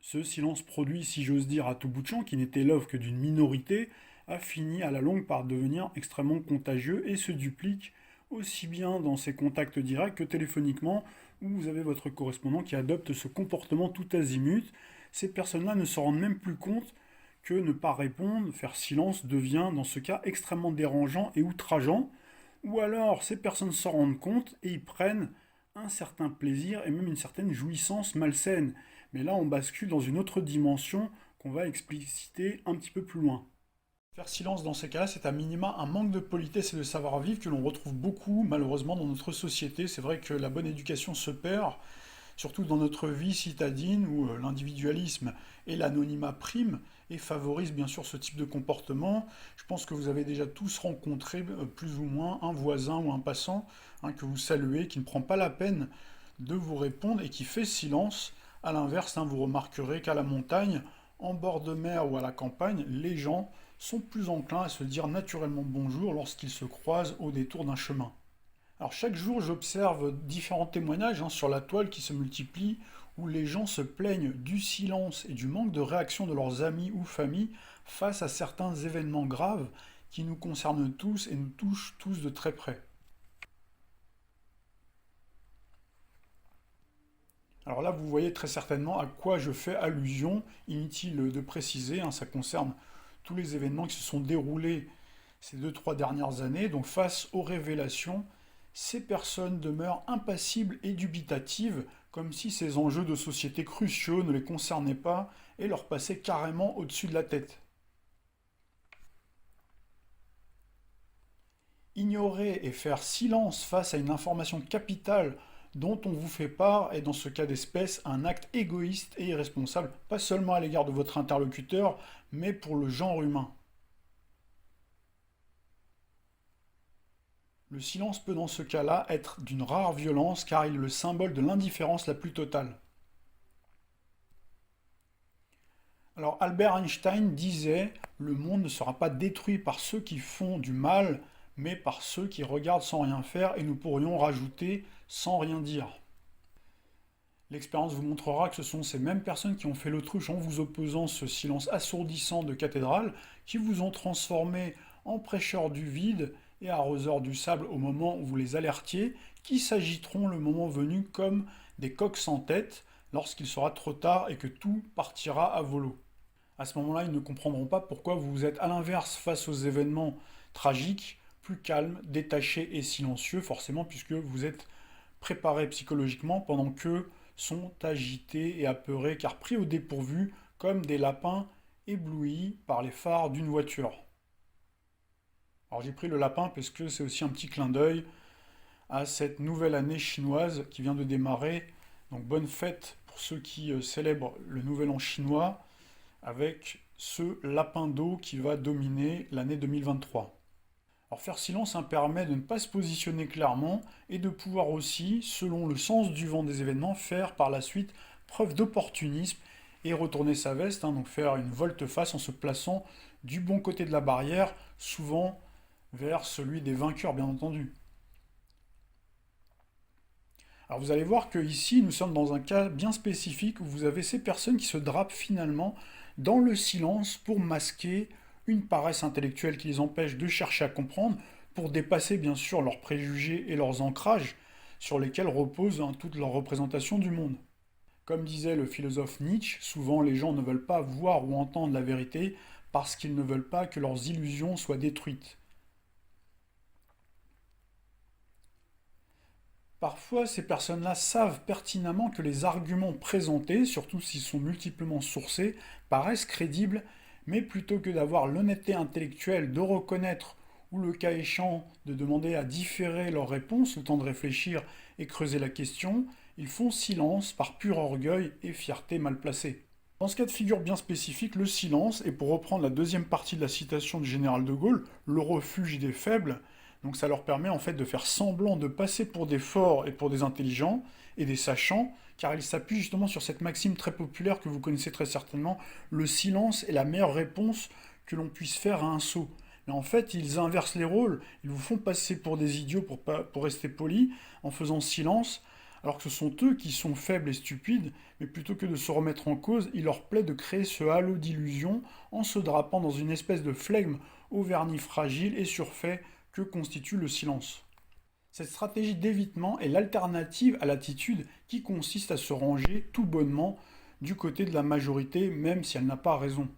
Ce silence produit, si j'ose dire, à tout bout de champ, qui n'était l'œuvre que d'une minorité, a fini à la longue par devenir extrêmement contagieux et se duplique aussi bien dans ses contacts directs que téléphoniquement, où vous avez votre correspondant qui adopte ce comportement tout azimut. Ces personnes-là ne se rendent même plus compte que ne pas répondre, faire silence, devient dans ce cas extrêmement dérangeant et outrageant, ou alors ces personnes s'en rendent compte et y prennent un certain plaisir et même une certaine jouissance malsaine. Mais là, on bascule dans une autre dimension qu'on va expliciter un petit peu plus loin. Faire silence dans ces cas-là, c'est à minima un manque de politesse et de savoir-vivre que l'on retrouve beaucoup, malheureusement, dans notre société. C'est vrai que la bonne éducation se perd, surtout dans notre vie citadine où l'individualisme et l'anonymat priment et favorisent bien sûr ce type de comportement. Je pense que vous avez déjà tous rencontré plus ou moins un voisin ou un passant que vous saluez, qui ne prend pas la peine de vous répondre et qui fait silence. A l'inverse, vous remarquerez qu'à la montagne, en bord de mer ou à la campagne, les gens sont plus enclins à se dire naturellement bonjour lorsqu'ils se croisent au détour d'un chemin. Alors chaque jour, j'observe différents témoignages sur la toile qui se multiplient, où les gens se plaignent du silence et du manque de réaction de leurs amis ou familles face à certains événements graves qui nous concernent tous et nous touchent tous de très près. Alors là, vous voyez très certainement à quoi je fais allusion, inutile de préciser, ça concerne tous les événements qui se sont déroulés ces 2-3 dernières années. Donc face aux révélations, ces personnes demeurent impassibles et dubitatives, comme si ces enjeux de société cruciaux ne les concernaient pas et leur passaient carrément au-dessus de la tête. Ignorer et faire silence face à une information capitale dont on vous fait part est dans ce cas d'espèce un acte égoïste et irresponsable, pas seulement à l'égard de votre interlocuteur, mais pour le genre humain. Le silence peut dans ce cas-là être d'une rare violence car il est le symbole de l'indifférence la plus totale. Alors Albert Einstein disait: le monde ne sera pas détruit par ceux qui font du mal, mais par ceux qui regardent sans rien faire, et nous pourrions rajouter sans rien dire. L'expérience vous montrera que ce sont ces mêmes personnes qui ont fait l'autruche en vous opposant ce silence assourdissant de cathédrale, qui vous ont transformé en prêcheurs du vide et arroseurs du sable au moment où vous les alertiez, qui s'agiteront le moment venu comme des coqs sans tête, lorsqu'il sera trop tard et que tout partira à volo. À ce moment-là, ils ne comprendront pas pourquoi vous êtes à l'inverse face aux événements tragiques, plus calme, détaché et silencieux, forcément, puisque vous êtes préparé psychologiquement pendant qu'eux sont agités et apeurés, car pris au dépourvu, comme des lapins éblouis par les phares d'une voiture. Alors j'ai pris le lapin parce que c'est aussi un petit clin d'œil à cette nouvelle année chinoise qui vient de démarrer. Donc bonne fête pour ceux qui célèbrent le nouvel an chinois avec ce lapin d'eau qui va dominer l'année 2023. Alors faire silence permet de ne pas se positionner clairement et de pouvoir aussi, selon le sens du vent des événements, faire par la suite preuve d'opportunisme et retourner sa veste, donc faire une volte-face en se plaçant du bon côté de la barrière, souvent vers celui des vainqueurs bien entendu. Alors vous allez voir que ici nous sommes dans un cas bien spécifique où vous avez ces personnes qui se drapent finalement dans le silence pour masquer une paresse intellectuelle qui les empêche de chercher à comprendre, pour dépasser bien sûr leurs préjugés et leurs ancrages sur lesquels repose toute leur représentation du monde. Comme disait le philosophe Nietzsche, souvent les gens ne veulent pas voir ou entendre la vérité parce qu'ils ne veulent pas que leurs illusions soient détruites. Parfois, ces personnes-là savent pertinemment que les arguments présentés, surtout s'ils sont multiplement sourcés, paraissent crédibles, mais plutôt que d'avoir l'honnêteté intellectuelle de reconnaître ou le cas échéant de demander à différer leurs réponses, le temps de réfléchir et creuser la question, ils font silence par pur orgueil et fierté mal placée. Dans ce cas de figure bien spécifique, le silence, et pour reprendre la deuxième partie de la citation du général de Gaulle, le refuge des faibles, donc ça leur permet en fait de faire semblant de passer pour des forts et pour des intelligents et des sachants, car ils s'appuient justement sur cette maxime très populaire que vous connaissez très certainement: le silence est la meilleure réponse que l'on puisse faire à un sot. Mais en fait, ils inversent les rôles, ils vous font passer pour des idiots pour rester polis, en faisant silence, alors que ce sont eux qui sont faibles et stupides, mais plutôt que de se remettre en cause, il leur plaît de créer ce halo d'illusion en se drapant dans une espèce de flegme au vernis fragile et surfait que constitue le silence. Cette stratégie d'évitement est l'alternative à l'attitude qui consiste à se ranger tout bonnement du côté de la majorité, même si elle n'a pas raison.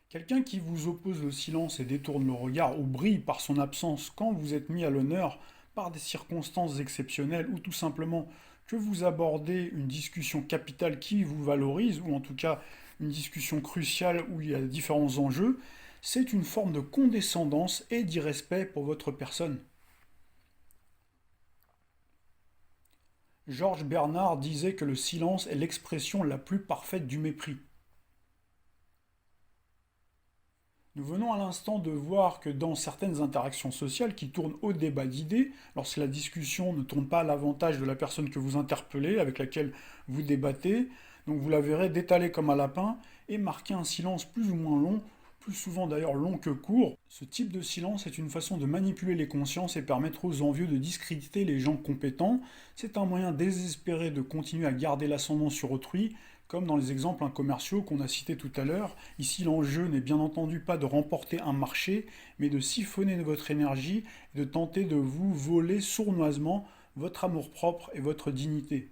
Quelqu'un qui vous oppose le silence et détourne le regard ou brille par son absence quand vous êtes mis à l'honneur par des circonstances exceptionnelles ou tout simplement que vous abordez une discussion capitale qui vous valorise, ou en tout cas une discussion cruciale où il y a différents enjeux, c'est une forme de condescendance et d'irrespect pour votre personne. Georges Bernard disait que le silence est l'expression la plus parfaite du mépris. Nous venons à l'instant de voir que dans certaines interactions sociales qui tournent au débat d'idées, lorsque la discussion ne tourne pas à l'avantage de la personne que vous interpellez, avec laquelle vous débattez, donc vous la verrez d'étaler comme un lapin et marquer un silence plus ou moins long, plus souvent d'ailleurs long que court. Ce type de silence est une façon de manipuler les consciences et permettre aux envieux de discréditer les gens compétents. C'est un moyen désespéré de continuer à garder l'ascendant sur autrui, comme dans les exemples commerciaux qu'on a cités tout à l'heure. Ici, l'enjeu n'est bien entendu pas de remporter un marché, mais de siphonner votre énergie et de tenter de vous voler sournoisement votre amour-propre et votre dignité.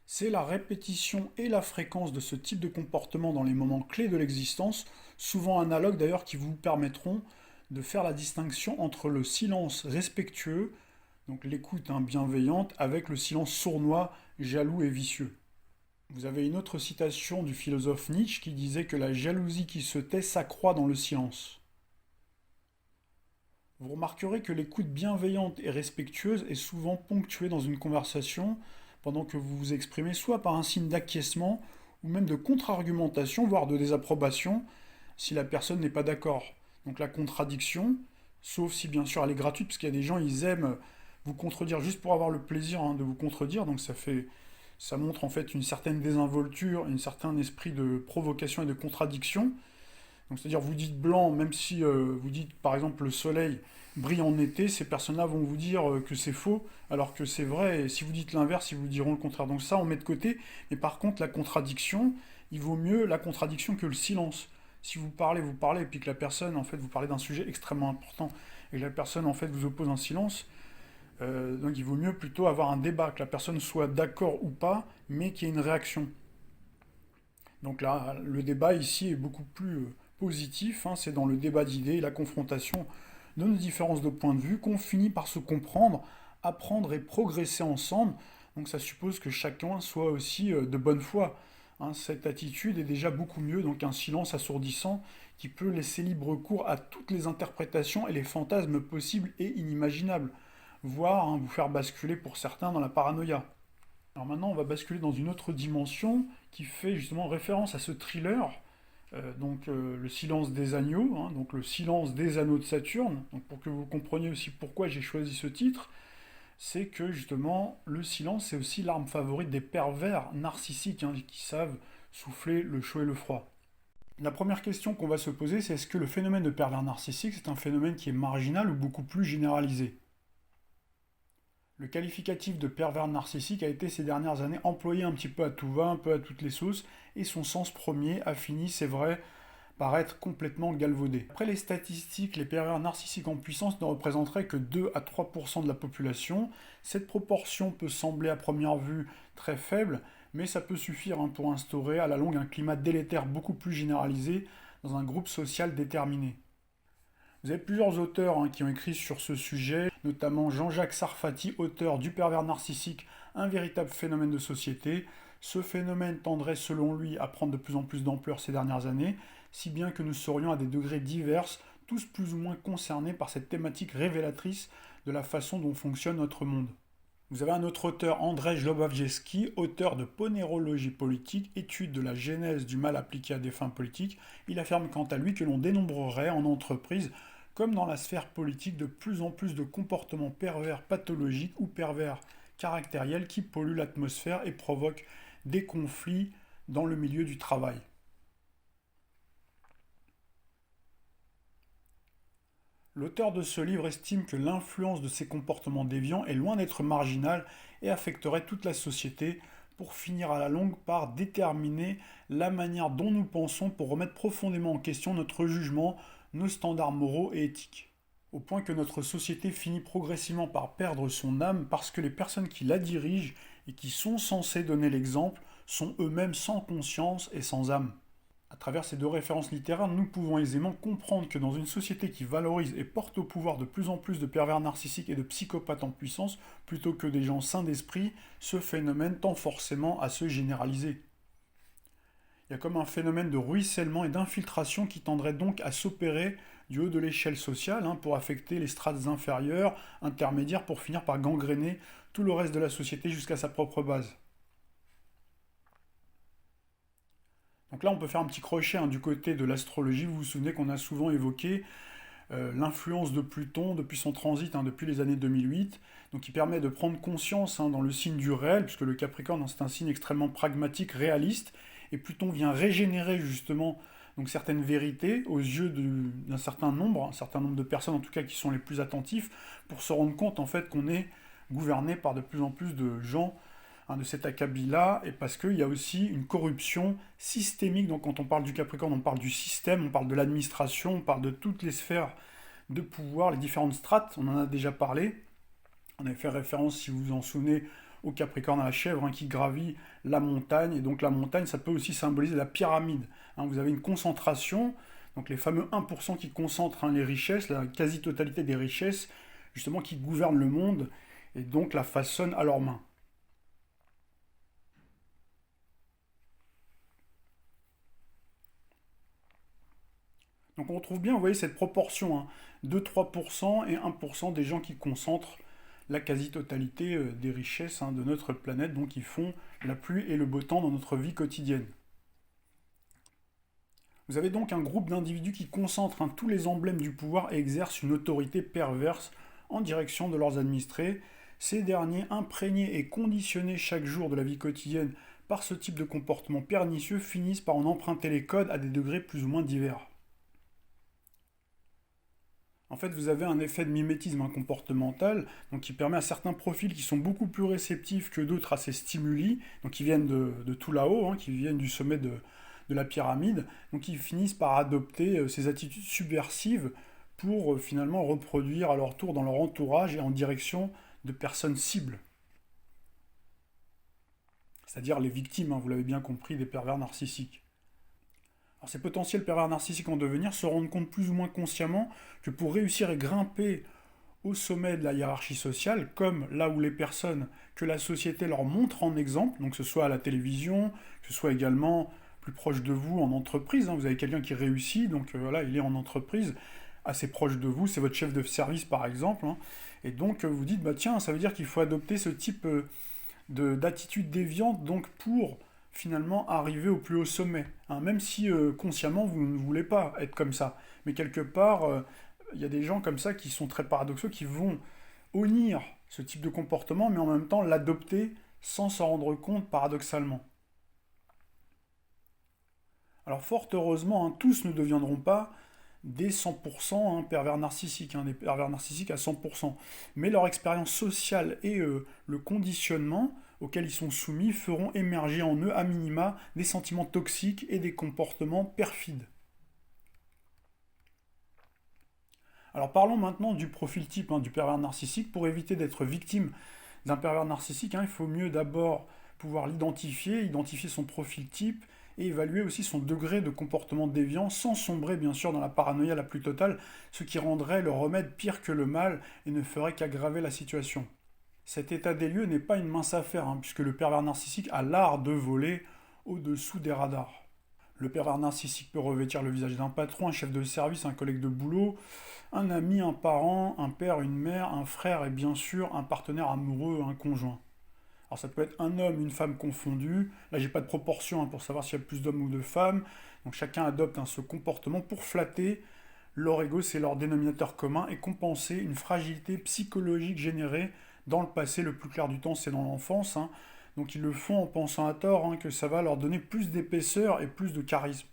C'est la répétition et la fréquence de ce type de comportement dans les moments clés de l'existence, souvent analogues d'ailleurs, qui vous permettront de faire la distinction entre le silence respectueux, donc l'écoute bienveillante, avec le silence sournois, jaloux et vicieux. Vous avez une autre citation du philosophe Nietzsche qui disait que la jalousie qui se tait s'accroît dans le silence. Vous remarquerez que l'écoute bienveillante et respectueuse est souvent ponctuée dans une conversation pendant que vous vous exprimez soit par un signe d'acquiescement ou même de contre-argumentation, voire de désapprobation, si la personne n'est pas d'accord. Donc la contradiction, sauf si bien sûr elle est gratuite, parce qu'il y a des gens, ils aiment vous contredire juste pour avoir le plaisir de vous contredire, donc ça montre en fait une certaine désinvolture, un certain esprit de provocation et de contradiction. Donc c'est-à-dire vous dites blanc, même si vous dites par exemple le soleil brille en été, ces personnes-là vont vous dire que c'est faux, alors que c'est vrai, et si vous dites l'inverse, ils vous diront le contraire. Donc ça, on met de côté, mais par contre la contradiction, il vaut mieux la contradiction que le silence. Si vous parlez, et puis que la personne, en fait, vous parlez d'un sujet extrêmement important, et que la personne, en fait, vous oppose un silence, donc il vaut mieux plutôt avoir un débat, que la personne soit d'accord ou pas, mais qu'il y ait une réaction. Donc là, le débat ici est beaucoup plus positif, c'est dans le débat d'idées, la confrontation de nos différences de point de vue qu'on finit par se comprendre, apprendre et progresser ensemble. Donc ça suppose que chacun soit aussi de bonne foi. Cette attitude est déjà beaucoup mieux, donc un silence assourdissant qui peut laisser libre cours à toutes les interprétations et les fantasmes possibles et inimaginables, voire vous faire basculer pour certains dans la paranoïa. Alors maintenant, on va basculer dans une autre dimension qui fait justement référence à ce thriller, le silence des agneaux, donc le silence des anneaux de Saturne. Donc pour que vous compreniez aussi pourquoi j'ai choisi ce titre, c'est que justement le silence c'est aussi l'arme favorite des pervers narcissiques qui savent souffler le chaud et le froid. La première question qu'on va se poser, c'est est-ce que le phénomène de pervers narcissique c'est un phénomène qui est marginal ou beaucoup plus généralisé? Le qualificatif de pervers narcissique a été ces dernières années employé un petit peu à tout va, un peu à toutes les sauces, et son sens premier a fini, c'est vrai, par être complètement galvaudé. Après les statistiques, les pervers narcissiques en puissance ne représenteraient que 2 à 3% de la population. Cette proportion peut sembler à première vue très faible, mais ça peut suffire pour instaurer à la longue un climat délétère beaucoup plus généralisé dans un groupe social déterminé. Vous avez plusieurs auteurs qui ont écrit sur ce sujet, notamment Jean-Jacques Sarfati, auteur du pervers narcissique, un véritable phénomène de société. Ce phénomène tendrait selon lui à prendre de plus en plus d'ampleur ces dernières années, si bien que nous serions à des degrés divers, tous plus ou moins concernés par cette thématique révélatrice de la façon dont fonctionne notre monde. Vous avez un autre auteur, Andrzej Lobachevski, auteur de Ponérologie politique, étude de la genèse du mal appliqué à des fins politiques. Il affirme quant à lui que l'on dénombrerait en entreprise, comme dans la sphère politique, de plus en plus de comportements pervers pathologiques ou pervers caractériels qui polluent l'atmosphère et provoquent des conflits dans le milieu du travail. L'auteur de ce livre estime que l'influence de ces comportements déviants est loin d'être marginale et affecterait toute la société pour finir à la longue par déterminer la manière dont nous pensons pour remettre profondément en question notre jugement, nos standards moraux et éthiques. Au point que notre société finit progressivement par perdre son âme parce que les personnes qui la dirigent et qui sont censées donner l'exemple sont eux-mêmes sans conscience et sans âme. À travers ces deux références littéraires, nous pouvons aisément comprendre que dans une société qui valorise et porte au pouvoir de plus en plus de pervers narcissiques et de psychopathes en puissance, plutôt que des gens sains d'esprit, ce phénomène tend forcément à se généraliser. Il y a comme un phénomène de ruissellement et d'infiltration qui tendrait donc à s'opérer du haut de l'échelle sociale pour affecter les strates inférieures, intermédiaires, pour finir par gangréner tout le reste de la société jusqu'à sa propre base. Donc là, on peut faire un petit crochet du côté de l'astrologie. Vous vous souvenez qu'on a souvent évoqué l'influence de Pluton depuis son transit, depuis les années 2008, donc qui permet de prendre conscience dans le signe du réel, puisque le Capricorne, c'est un signe extrêmement pragmatique, réaliste, et Pluton vient régénérer justement donc certaines vérités aux yeux d'un certain nombre, un certain nombre de personnes en tout cas qui sont les plus attentifs, pour se rendre compte en fait qu'on est gouverné par de plus en plus de gens de cet acabit-là, et parce qu'il y a aussi une corruption systémique. Donc quand on parle du Capricorne, on parle du système, on parle de l'administration, on parle de toutes les sphères de pouvoir, les différentes strates, on en a déjà parlé. On avait fait référence, si vous vous en souvenez, au Capricorne, à la chèvre qui gravit la montagne. Et donc la montagne, ça peut aussi symboliser la pyramide. Vous avez une concentration, donc les fameux 1% qui concentrent les richesses, la quasi-totalité des richesses, justement qui gouvernent le monde et donc la façonnent à leurs mains. Donc on retrouve bien, vous voyez, cette proportion, 2-3% et 1% des gens qui concentrent la quasi-totalité des richesses de notre planète, donc qui font la pluie et le beau temps dans notre vie quotidienne. Vous avez donc un groupe d'individus qui concentrent tous les emblèmes du pouvoir et exercent une autorité perverse en direction de leurs administrés. Ces derniers, imprégnés et conditionnés chaque jour de la vie quotidienne par ce type de comportement pernicieux, finissent par en emprunter les codes à des degrés plus ou moins divers. En fait, vous avez un effet de mimétisme comportemental, donc qui permet à certains profils qui sont beaucoup plus réceptifs que d'autres à ces stimuli, donc qui viennent de tout là-haut, qui viennent du sommet de la pyramide, donc ils finissent par adopter ces attitudes subversives pour finalement reproduire à leur tour dans leur entourage et en direction de personnes cibles. C'est-à-dire les victimes, vous l'avez bien compris, des pervers narcissiques. Alors, ces potentiels pervers narcissiques en devenir se rendent compte plus ou moins consciemment que pour réussir et grimper au sommet de la hiérarchie sociale, comme là où les personnes que la société leur montre en exemple, donc que ce soit à la télévision, que ce soit également plus proche de vous en entreprise, vous avez quelqu'un qui réussit, donc voilà, il est en entreprise, assez proche de vous, c'est votre chef de service par exemple, et donc vous dites, bah tiens, ça veut dire qu'il faut adopter ce type d'attitude déviante donc pour finalement arriver au plus haut sommet. Même si consciemment vous ne voulez pas être comme ça. Mais quelque part, il y a des gens comme ça qui sont très paradoxaux, qui vont honnir ce type de comportement, mais en même temps l'adopter sans s'en rendre compte paradoxalement. Alors fort heureusement, tous ne deviendront pas des 100% pervers narcissiques, des pervers narcissiques à 100%. Mais leur expérience sociale et le conditionnement auxquels ils sont soumis feront émerger en eux, à minima, des sentiments toxiques et des comportements perfides. Alors parlons maintenant du profil type du pervers narcissique. Pour éviter d'être victime d'un pervers narcissique, il faut mieux d'abord pouvoir l'identifier, identifier son profil type, et évaluer aussi son degré de comportement déviant sans sombrer bien sûr dans la paranoïa la plus totale, ce qui rendrait le remède pire que le mal et ne ferait qu'aggraver la situation. Cet état des lieux n'est pas une mince affaire, puisque le pervers narcissique a l'art de voler au-dessous des radars. Le pervers narcissique peut revêtir le visage d'un patron, un chef de service, un collègue de boulot, un ami, un parent, un père, une mère, un frère et bien sûr un partenaire amoureux, un conjoint. Alors ça peut être un homme, une femme confondus. Là, j'ai pas de proportion pour savoir s'il y a plus d'hommes ou de femmes. Donc chacun adopte ce comportement pour flatter leur ego, c'est leur dénominateur commun, et compenser une fragilité psychologique générée dans le passé. Le plus clair du temps, c'est dans l'enfance. Donc ils le font en pensant à tort que ça va leur donner plus d'épaisseur et plus de charisme.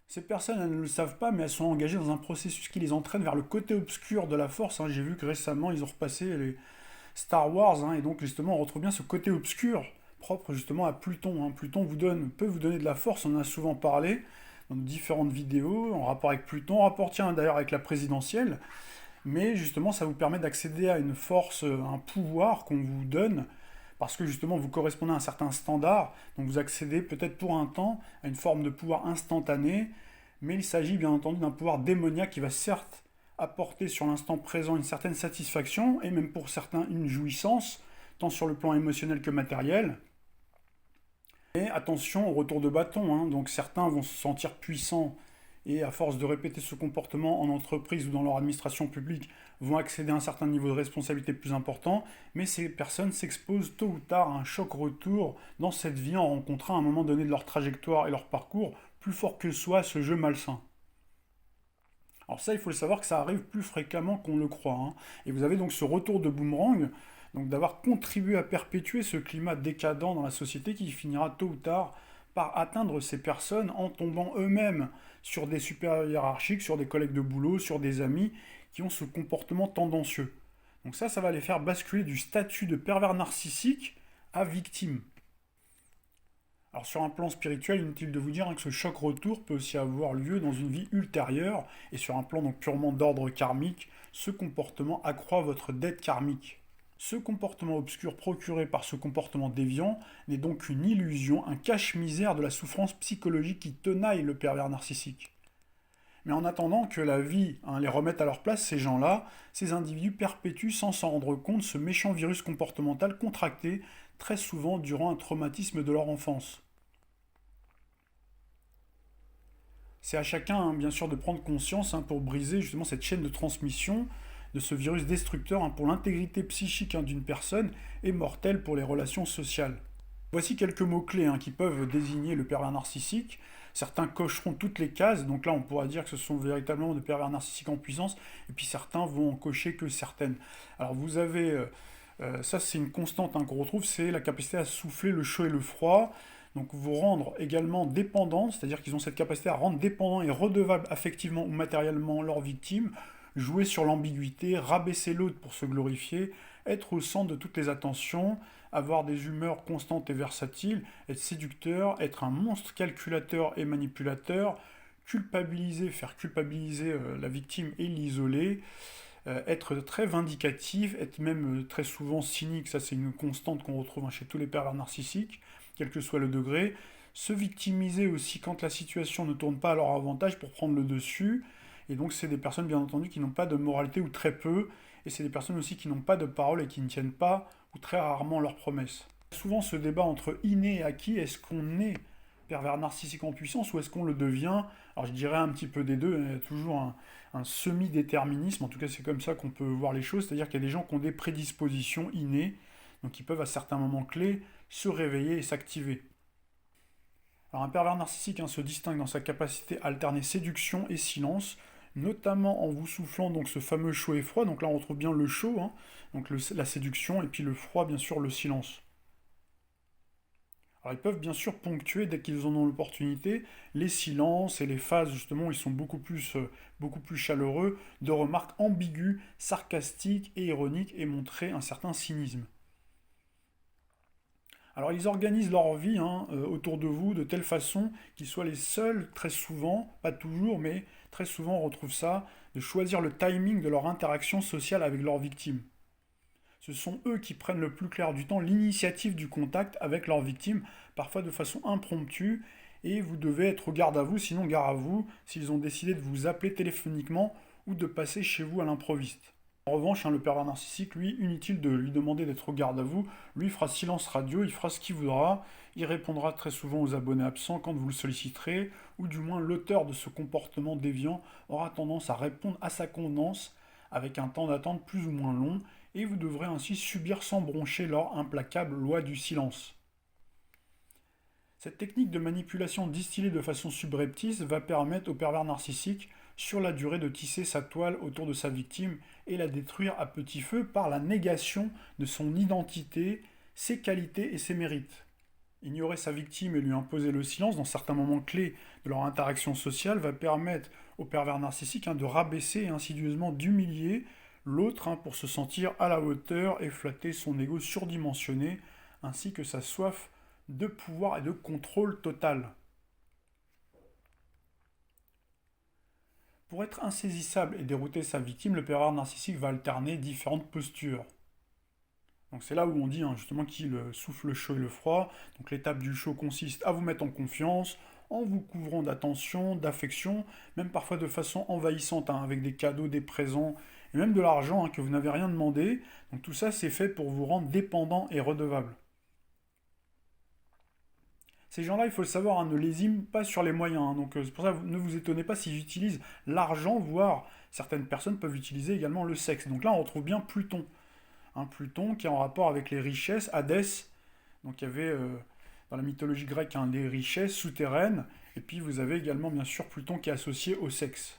Ces personnes, elles ne le savent pas, mais elles sont engagées dans un processus qui les entraîne vers le côté obscur de la force. J'ai vu que récemment, ils ont repassé les Star Wars, et donc justement, on retrouve bien ce côté obscur, propre justement à Pluton. Pluton peut vous donner de la force, on en a souvent parlé dans différentes vidéos, en rapport avec Pluton, en rapport d'ailleurs avec la présidentielle, mais justement, ça vous permet d'accéder à une force, un pouvoir qu'on vous donne, parce que justement vous correspondez à un certain standard, donc vous accédez peut-être pour un temps à une forme de pouvoir instantané, mais il s'agit bien entendu d'un pouvoir démoniaque qui va certes apporter sur l'instant présent une certaine satisfaction, et même pour certains une jouissance, tant sur le plan émotionnel que matériel. Et attention au retour de bâton, donc certains vont se sentir puissants et à force de répéter ce comportement en entreprise ou dans leur administration publique, vont accéder à un certain niveau de responsabilité plus important, mais ces personnes s'exposent tôt ou tard à un choc retour dans cette vie en rencontrant à un moment donné de leur trajectoire et leur parcours plus fort que soi ce jeu malsain. Alors ça, il faut le savoir que ça arrive plus fréquemment qu'on le croit. Et vous avez donc ce retour de boomerang, donc d'avoir contribué à perpétuer ce climat décadent dans la société qui finira tôt ou tard par atteindre ces personnes en tombant eux-mêmes sur des supérieurs hiérarchiques, sur des collègues de boulot, sur des amis qui ont ce comportement tendancieux. Donc ça va les faire basculer du statut de pervers narcissique à victime. Alors sur un plan spirituel, inutile de vous dire que ce choc retour peut aussi avoir lieu dans une vie ultérieure, et sur un plan donc purement d'ordre karmique, ce comportement accroît votre dette karmique. Ce comportement obscur procuré par ce comportement déviant n'est donc qu'une illusion, un cache-misère de la souffrance psychologique qui tenaille le pervers narcissique. Mais en attendant que la vie les remette à leur place, ces gens-là, ces individus perpétuent sans s'en rendre compte ce méchant virus comportemental contracté très souvent durant un traumatisme de leur enfance. C'est à chacun, bien sûr, de prendre conscience pour briser justement cette chaîne de transmission de ce virus destructeur pour l'intégrité psychique d'une personne et mortel pour les relations sociales. Voici quelques mots-clés qui peuvent désigner le pervers narcissique. Certains cocheront toutes les cases, donc là on pourra dire que ce sont véritablement des pervers narcissiques en puissance, et puis certains vont en cocher que certaines. Alors vous avez, ça c'est une constante qu'on retrouve, c'est la capacité à souffler le chaud et le froid, donc vous rendre également dépendants, c'est-à-dire qu'ils ont cette capacité à rendre dépendants et redevables affectivement ou matériellement leurs victimes, jouer sur l'ambiguïté, rabaisser l'autre pour se glorifier, être au centre de toutes les attentions, avoir des humeurs constantes et versatiles, être séducteur, être un monstre calculateur et manipulateur, culpabiliser, faire culpabiliser la victime et l'isoler, être très vindicatif, être même très souvent cynique, ça c'est une constante qu'on retrouve chez tous les pervers narcissiques, quel que soit le degré, se victimiser aussi quand la situation ne tourne pas à leur avantage pour prendre le dessus, et donc c'est des personnes bien entendu qui n'ont pas de moralité ou très peu, et c'est des personnes aussi qui n'ont pas de parole et qui ne tiennent pas ou très rarement leurs promesses. Souvent ce débat entre inné et acquis, est-ce qu'on est pervers narcissique en puissance ou est-ce qu'on le devient? Alors je dirais un petit peu des deux, il y a toujours un semi-déterminisme, en tout cas c'est comme ça qu'on peut voir les choses, c'est-à-dire qu'il y a des gens qui ont des prédispositions innées, donc qui peuvent à certains moments clés se réveiller et s'activer. Alors un pervers narcissique se distingue dans sa capacité à alterner séduction et silence, notamment en vous soufflant donc ce fameux chaud et froid. Donc là on retrouve bien le chaud, donc la séduction, et puis le froid bien sûr le silence. Alors ils peuvent bien sûr ponctuer dès qu'ils en ont l'opportunité les silences et les phases justement où ils sont beaucoup plus chaleureux, de remarques ambiguës, sarcastiques et ironiques et montrer un certain cynisme. Alors ils organisent leur vie autour de vous de telle façon qu'ils soient les seuls, très souvent, pas toujours, mais très souvent on retrouve ça, de choisir le timing de leur interaction sociale avec leurs victimes. Ce sont eux qui prennent le plus clair du temps l'initiative du contact avec leurs victimes, parfois de façon impromptue, et vous devez être au garde à vous, sinon gare à vous, s'ils ont décidé de vous appeler téléphoniquement ou de passer chez vous à l'improviste. En revanche, le pervers narcissique, lui, inutile de lui demander d'être au garde à vous, lui fera silence radio, il fera ce qu'il voudra, il répondra très souvent aux abonnés absents quand vous le solliciterez, ou du moins l'auteur de ce comportement déviant aura tendance à répondre à sa convenance avec un temps d'attente plus ou moins long, et vous devrez ainsi subir sans broncher leur implacable loi du silence. Cette technique de manipulation distillée de façon subreptice va permettre au pervers narcissique sur la durée de tisser sa toile autour de sa victime et la détruire à petit feu par la négation de son identité, ses qualités et ses mérites. Ignorer sa victime et lui imposer le silence dans certains moments clés de leur interaction sociale va permettre au pervers narcissique de rabaisser et insidieusement d'humilier l'autre pour se sentir à la hauteur et flatter son ego surdimensionné ainsi que sa soif de pouvoir et de contrôle total. Pour être insaisissable et dérouter sa victime, le pervers narcissique va alterner différentes postures. Donc c'est là où on dit justement qu'il souffle le chaud et le froid. Donc l'étape du chaud consiste à vous mettre en confiance, en vous couvrant d'attention, d'affection, même parfois de façon envahissante, avec des cadeaux, des présents, et même de l'argent que vous n'avez rien demandé. Donc tout ça c'est fait pour vous rendre dépendant et redevable. Ces gens-là, il faut le savoir, ne lésident pas sur les moyens. Donc c'est pour ça que ne vous étonnez pas s'ils utilisent l'argent, voire certaines personnes peuvent utiliser également le sexe. Donc là, on retrouve bien Pluton. Pluton qui est en rapport avec les richesses, Hadès. Donc il y avait dans la mythologie grecque les richesses souterraines. Et puis vous avez également bien sûr Pluton qui est associé au sexe.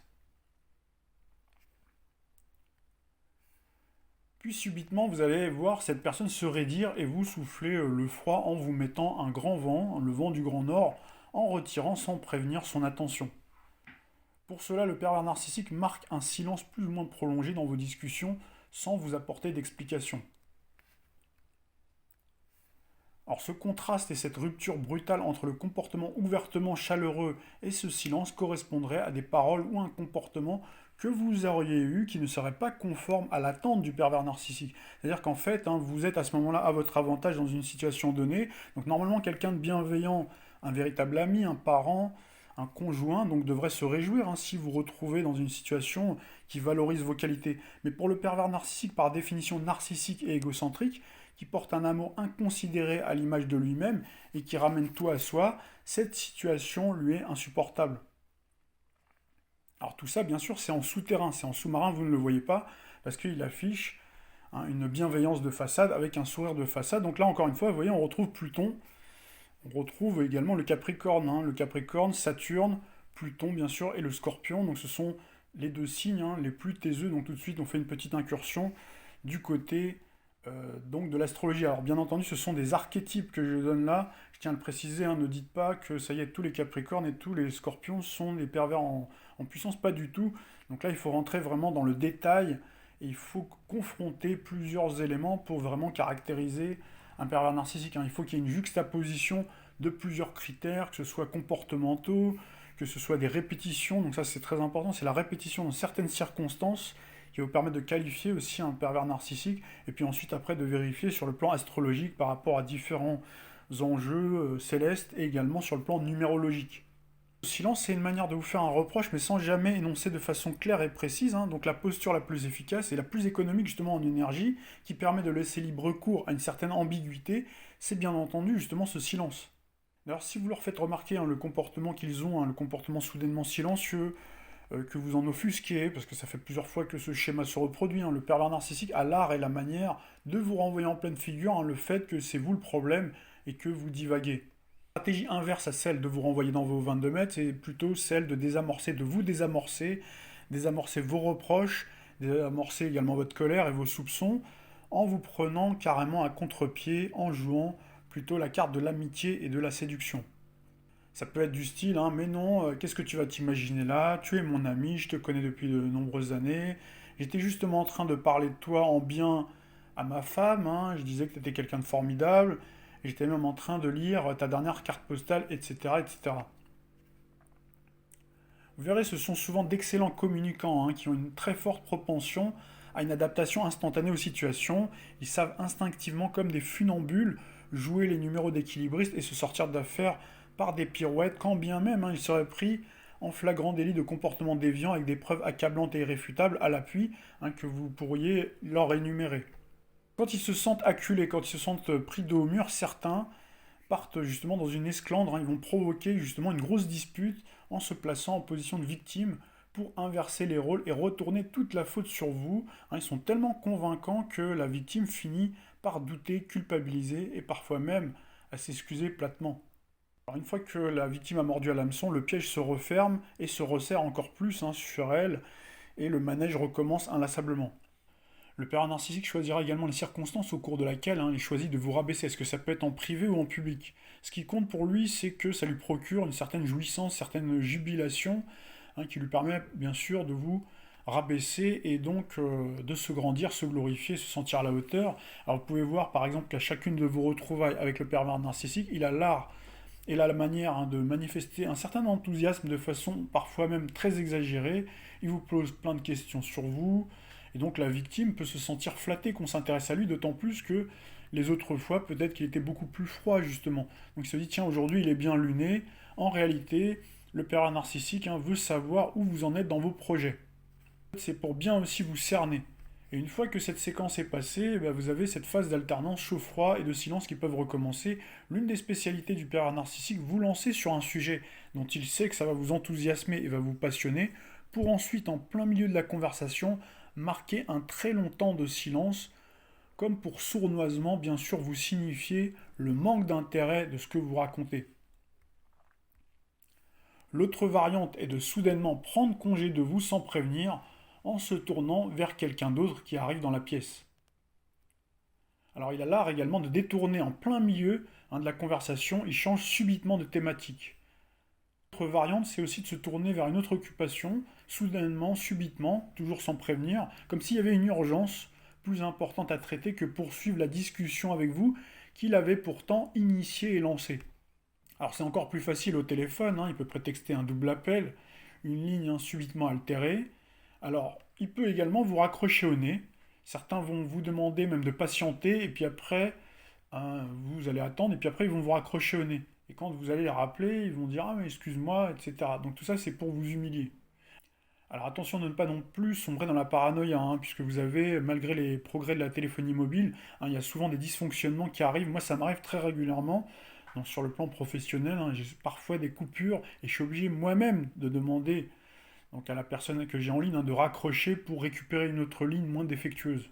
Puis subitement, vous allez voir cette personne se raidir et vous souffler le froid en vous mettant un grand vent, le vent du Grand Nord, en retirant sans prévenir son attention. Pour cela, le pervers narcissique marque un silence plus ou moins prolongé dans vos discussions sans vous apporter d'explication. Alors ce contraste et cette rupture brutale entre le comportement ouvertement chaleureux et ce silence correspondrait à des paroles ou un comportement que vous auriez eu qui ne serait pas conforme à l'attente du pervers narcissique. C'est-à-dire qu'en fait, vous êtes à ce moment-là à votre avantage dans une situation donnée. Donc normalement, quelqu'un de bienveillant, un véritable ami, un parent, un conjoint, donc devrait se réjouir si vous retrouvez dans une situation qui valorise vos qualités. Mais pour le pervers narcissique, par définition narcissique et égocentrique, qui porte un amour inconsidéré à l'image de lui-même et qui ramène tout à soi, cette situation lui est insupportable. Alors tout ça, bien sûr, c'est en souterrain, c'est en sous-marin, vous ne le voyez pas, parce qu'il affiche une bienveillance de façade avec un sourire de façade. Donc là, encore une fois, vous voyez, on retrouve Pluton, on retrouve également le Capricorne, le Capricorne, Saturne, Pluton, bien sûr, et le Scorpion. Donc ce sont les deux signes les plus taiseux. Donc tout de suite, on fait une petite incursion du côté donc de l'astrologie. Alors bien entendu, ce sont des archétypes que je donne là. Je tiens à le préciser, ne dites pas que ça y est, tous les Capricornes et tous les Scorpions sont des pervers en puissance, pas du tout. Donc là, il faut rentrer vraiment dans le détail et il faut confronter plusieurs éléments pour vraiment caractériser un pervers narcissique. Il faut qu'il y ait une juxtaposition de plusieurs critères, que ce soit comportementaux, que ce soit des répétitions. Donc ça, c'est très important, c'est la répétition dans certaines circonstances qui va vous permettre de qualifier aussi un pervers narcissique, et puis ensuite après de vérifier sur le plan astrologique par rapport à différents enjeux célestes, et également sur le plan numérologique. Le silence, c'est une manière de vous faire un reproche, mais sans jamais énoncer de façon claire et précise, donc la posture la plus efficace et la plus économique justement en énergie, qui permet de laisser libre cours à une certaine ambiguïté, c'est bien entendu justement ce silence. D'ailleurs, si vous leur faites remarquer le comportement qu'ils ont, le comportement soudainement silencieux, que vous en offusquez, parce que ça fait plusieurs fois que ce schéma se reproduit. Le pervers narcissique a l'art et la manière de vous renvoyer en pleine figure le fait que c'est vous le problème et que vous divaguez. La stratégie inverse à celle de vous renvoyer dans vos 22 mètres, c'est plutôt celle de désamorcer, de vous désamorcer, désamorcer vos reproches, désamorcer également votre colère et vos soupçons, en vous prenant carrément à contre-pied, en jouant plutôt la carte de l'amitié et de la séduction. Ça peut être du style, mais non, qu'est-ce que tu vas t'imaginer là? Tu es mon ami, je te connais depuis de nombreuses années. J'étais justement en train de parler de toi en bien à ma femme, je disais que tu étais quelqu'un de formidable. J'étais même en train de lire ta dernière carte postale, etc., etc. Vous verrez, ce sont souvent d'excellents communicants qui ont une très forte propension à une adaptation instantanée aux situations. Ils savent instinctivement, comme des funambules, jouer les numéros d'équilibristes et se sortir d'affaires par des pirouettes, quand bien même ils seraient pris en flagrant délit de comportement déviant avec des preuves accablantes et irréfutables à l'appui que vous pourriez leur énumérer. Quand ils se sentent acculés, quand ils se sentent pris dos au mur, certains partent justement dans une esclandre, ils vont provoquer justement une grosse dispute en se plaçant en position de victime pour inverser les rôles et retourner toute la faute sur vous. Ils sont tellement convaincants que la victime finit par douter, culpabiliser et parfois même à s'excuser platement. Alors une fois que la victime a mordu à l'hameçon, le piège se referme et se resserre encore plus sur elle, et le manège recommence inlassablement. Le pervers narcissique choisira également les circonstances au cours de laquelle il choisit de vous rabaisser. Est-ce que ça peut être en privé ou en public? Ce qui compte pour lui, c'est que ça lui procure une certaine jouissance, une certaine jubilation, qui lui permet bien sûr de vous rabaisser et donc de se grandir, se glorifier, se sentir à la hauteur. Alors vous pouvez voir par exemple qu'à chacune de vos retrouvailles avec le pervers narcissique, il a l'art et là la manière de manifester un certain enthousiasme de façon parfois même très exagérée. Il vous pose plein de questions sur vous, et donc la victime peut se sentir flattée qu'on s'intéresse à lui, d'autant plus que les autres fois, peut-être qu'il était beaucoup plus froid justement. Donc il se dit, tiens, aujourd'hui il est bien luné. En réalité, le pervers narcissique veut savoir où vous en êtes dans vos projets. C'est pour bien aussi vous cerner. Et une fois que cette séquence est passée, vous avez cette phase d'alternance chaud-froid et de silence qui peuvent recommencer. L'une des spécialités du pervers narcissique, vous lancer sur un sujet dont il sait que ça va vous enthousiasmer et va vous passionner, pour ensuite, en plein milieu de la conversation, marquer un très long temps de silence, comme pour sournoisement, bien sûr, vous signifier le manque d'intérêt de ce que vous racontez. L'autre variante est de soudainement prendre congé de vous sans prévenir, en se tournant vers quelqu'un d'autre qui arrive dans la pièce. Alors il a l'art également de détourner en plein milieu de la conversation, il change subitement de thématique. L'autre variante, c'est aussi de se tourner vers une autre occupation, soudainement, subitement, toujours sans prévenir, comme s'il y avait une urgence plus importante à traiter que poursuivre la discussion avec vous, qu'il avait pourtant initié et lancé. Alors c'est encore plus facile au téléphone, il peut prétexter un double appel, une ligne subitement altérée. Alors il peut également vous raccrocher au nez. Certains vont vous demander même de patienter, et puis après, vous allez attendre, et puis après ils vont vous raccrocher au nez. Et quand vous allez les rappeler, ils vont dire «Ah mais excuse-moi», etc. Donc tout ça c'est pour vous humilier. Alors attention de ne pas non plus sombrer dans la paranoïa, puisque vous avez, malgré les progrès de la téléphonie mobile, il y a souvent des dysfonctionnements qui arrivent. Moi, ça m'arrive très régulièrement. Donc, sur le plan professionnel, j'ai parfois des coupures et je suis obligé moi-même de demander donc, à la personne que j'ai en ligne de raccrocher pour récupérer une autre ligne moins défectueuse.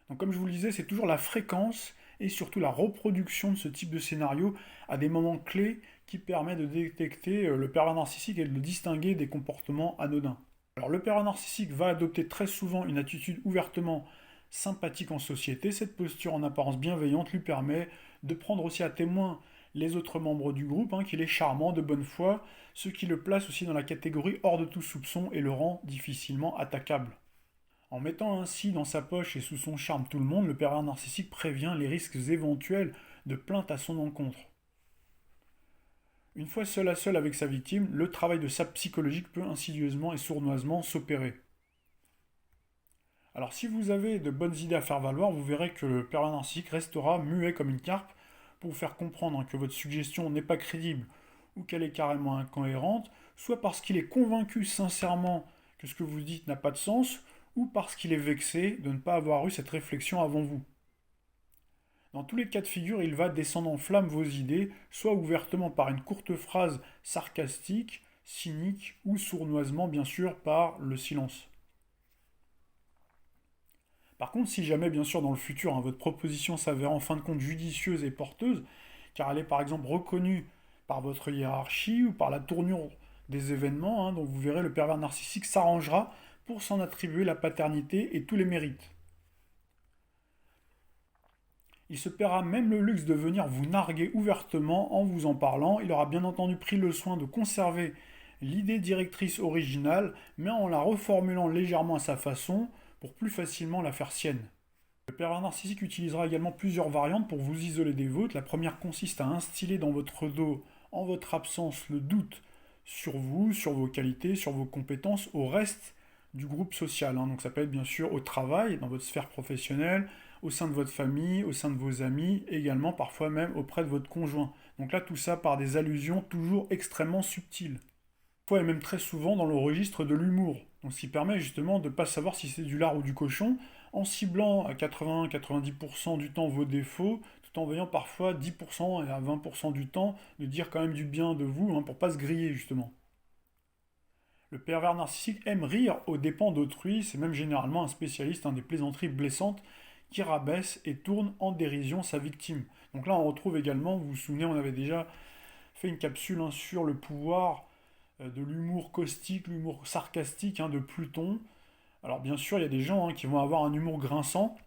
Donc, comme je vous le disais, c'est toujours la fréquence et surtout la reproduction de ce type de scénario à des moments clés qui permet de détecter le pervers narcissique et de le distinguer des comportements anodins. Alors le pervers narcissique va adopter très souvent une attitude ouvertement sympathique en société. Cette posture en apparence bienveillante lui permet de prendre aussi à témoin les autres membres du groupe, qu'il est charmant, de bonne foi, ce qui le place aussi dans la catégorie hors de tout soupçon et le rend difficilement attaquable. En mettant ainsi dans sa poche et sous son charme tout le monde, le pervers narcissique prévient les risques éventuels de plainte à son encontre. Une fois seul à seul avec sa victime, le travail de sape psychologique peut insidieusement et sournoisement s'opérer. Alors si vous avez de bonnes idées à faire valoir, vous verrez que le pervers narcissique restera muet comme une carpe pour vous faire comprendre que votre suggestion n'est pas crédible ou qu'elle est carrément incohérente, soit parce qu'il est convaincu sincèrement que ce que vous dites n'a pas de sens, ou parce qu'il est vexé de ne pas avoir eu cette réflexion avant vous. Dans tous les cas de figure, il va descendre en flamme vos idées, soit ouvertement par une courte phrase sarcastique, cynique, ou sournoisement bien sûr par le silence. Par contre, si jamais bien sûr dans le futur, votre proposition s'avère en fin de compte judicieuse et porteuse, car elle est par exemple reconnue par votre hiérarchie ou par la tournure des événements, donc vous verrez le pervers narcissique s'arrangera pour s'en attribuer la paternité et tous les mérites. Il se paiera même le luxe de venir vous narguer ouvertement en vous en parlant. Il aura bien entendu pris le soin de conserver l'idée directrice originale, mais en la reformulant légèrement à sa façon pour plus facilement la faire sienne. Le pervers narcissique utilisera également plusieurs variantes pour vous isoler des vôtres. La première consiste à instiller dans votre dos, en votre absence, le doute sur vous, sur vos qualités, sur vos compétences, au reste du groupe social. Donc ça peut être bien sûr au travail, dans votre sphère professionnelle, au sein de votre famille, au sein de vos amis, également parfois même auprès de votre conjoint. Donc là, tout ça par des allusions toujours extrêmement subtiles. Parfois et même très souvent dans le registre de l'humour. Donc ce qui permet justement de ne pas savoir si c'est du lard ou du cochon, en ciblant à 80-90% du temps vos défauts, tout en veillant parfois 10% et à 20% du temps de dire quand même du bien de vous, pour ne pas se griller justement. Le pervers narcissique aime rire aux dépens d'autrui, c'est même généralement un spécialiste des plaisanteries blessantes qui rabaisse et tourne en dérision sa victime. Donc là on retrouve également, vous vous souvenez, on avait déjà fait une capsule sur le pouvoir de l'humour caustique, l'humour sarcastique de Pluton. Alors bien sûr il y a des gens qui vont avoir un humour grinçant,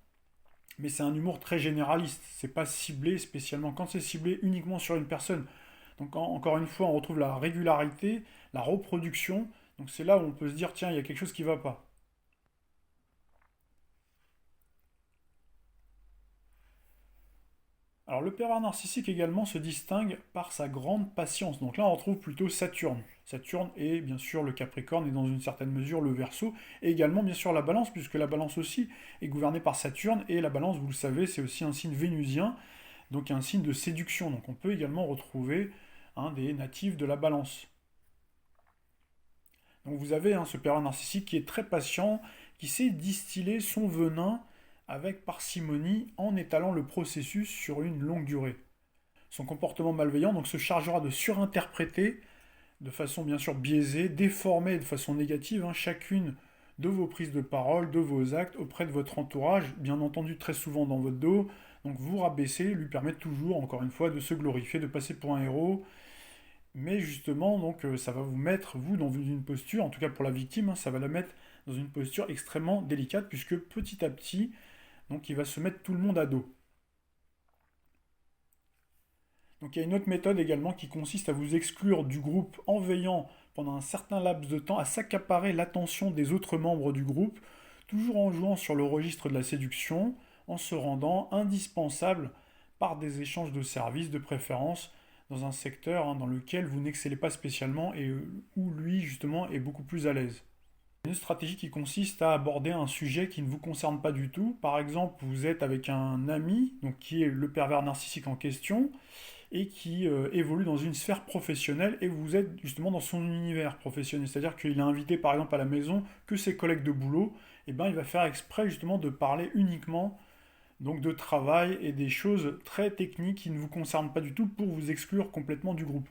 mais c'est un humour très généraliste, c'est pas ciblé spécialement, quand c'est ciblé uniquement sur une personne. Donc encore une fois on retrouve la régularité, la reproduction, donc c'est là où on peut se dire tiens il y a quelque chose qui ne va pas. Alors le pervers narcissique également se distingue par sa grande patience. Donc là on retrouve plutôt Saturne. Saturne est bien sûr le Capricorne et dans une certaine mesure le Verseau. Et également bien sûr la Balance, puisque la Balance aussi est gouvernée par Saturne. Et la Balance, vous le savez, c'est aussi un signe vénusien, donc un signe de séduction. Donc on peut également retrouver des natifs de la Balance. Donc vous avez ce pervers narcissique qui est très patient, qui sait distiller son venin avec parcimonie en étalant le processus sur une longue durée. Son comportement malveillant se chargera de surinterpréter de façon bien sûr biaisée, déformer de façon négative chacune de vos prises de parole, de vos actes auprès de votre entourage, bien entendu très souvent dans votre dos. Donc vous rabaisser lui permet toujours, encore une fois, de se glorifier, de passer pour un héros. Mais justement, ça va vous mettre, vous, dans une posture, en tout cas pour la victime, ça va la mettre dans une posture extrêmement délicate, puisque petit à petit, il va se mettre tout le monde à dos. Donc il y a une autre méthode également qui consiste à vous exclure du groupe en veillant pendant un certain laps de temps à s'accaparer l'attention des autres membres du groupe, toujours en jouant sur le registre de la séduction, en se rendant indispensable par des échanges de services de préférence dans un secteur dans lequel vous n'excellez pas spécialement et où lui justement est beaucoup plus à l'aise. Une stratégie qui consiste à aborder un sujet qui ne vous concerne pas du tout. Par exemple, vous êtes avec un ami, donc qui est le pervers narcissique en question, et qui évolue dans une sphère professionnelle, et vous êtes justement dans son univers professionnel. C'est-à-dire qu'il a invité par exemple à la maison que ses collègues de boulot, et ben il va faire exprès justement de parler uniquement donc de travail et des choses très techniques qui ne vous concernent pas du tout pour vous exclure complètement du groupe.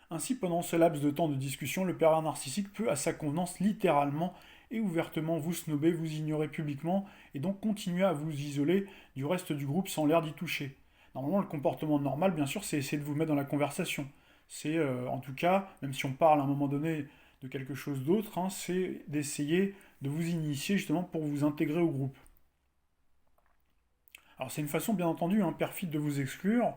Ainsi, pendant ce laps de temps de discussion, le pervers narcissique peut, à sa convenance, littéralement et ouvertement vous snober, vous ignorer publiquement, et donc continuer à vous isoler du reste du groupe sans l'air d'y toucher. Normalement, le comportement normal, bien sûr, c'est essayer de vous mettre dans la conversation. C'est, en tout cas, même si on parle à un moment donné de quelque chose d'autre, c'est d'essayer de vous initier justement pour vous intégrer au groupe. Alors c'est une façon, bien entendu, perfide de vous exclure,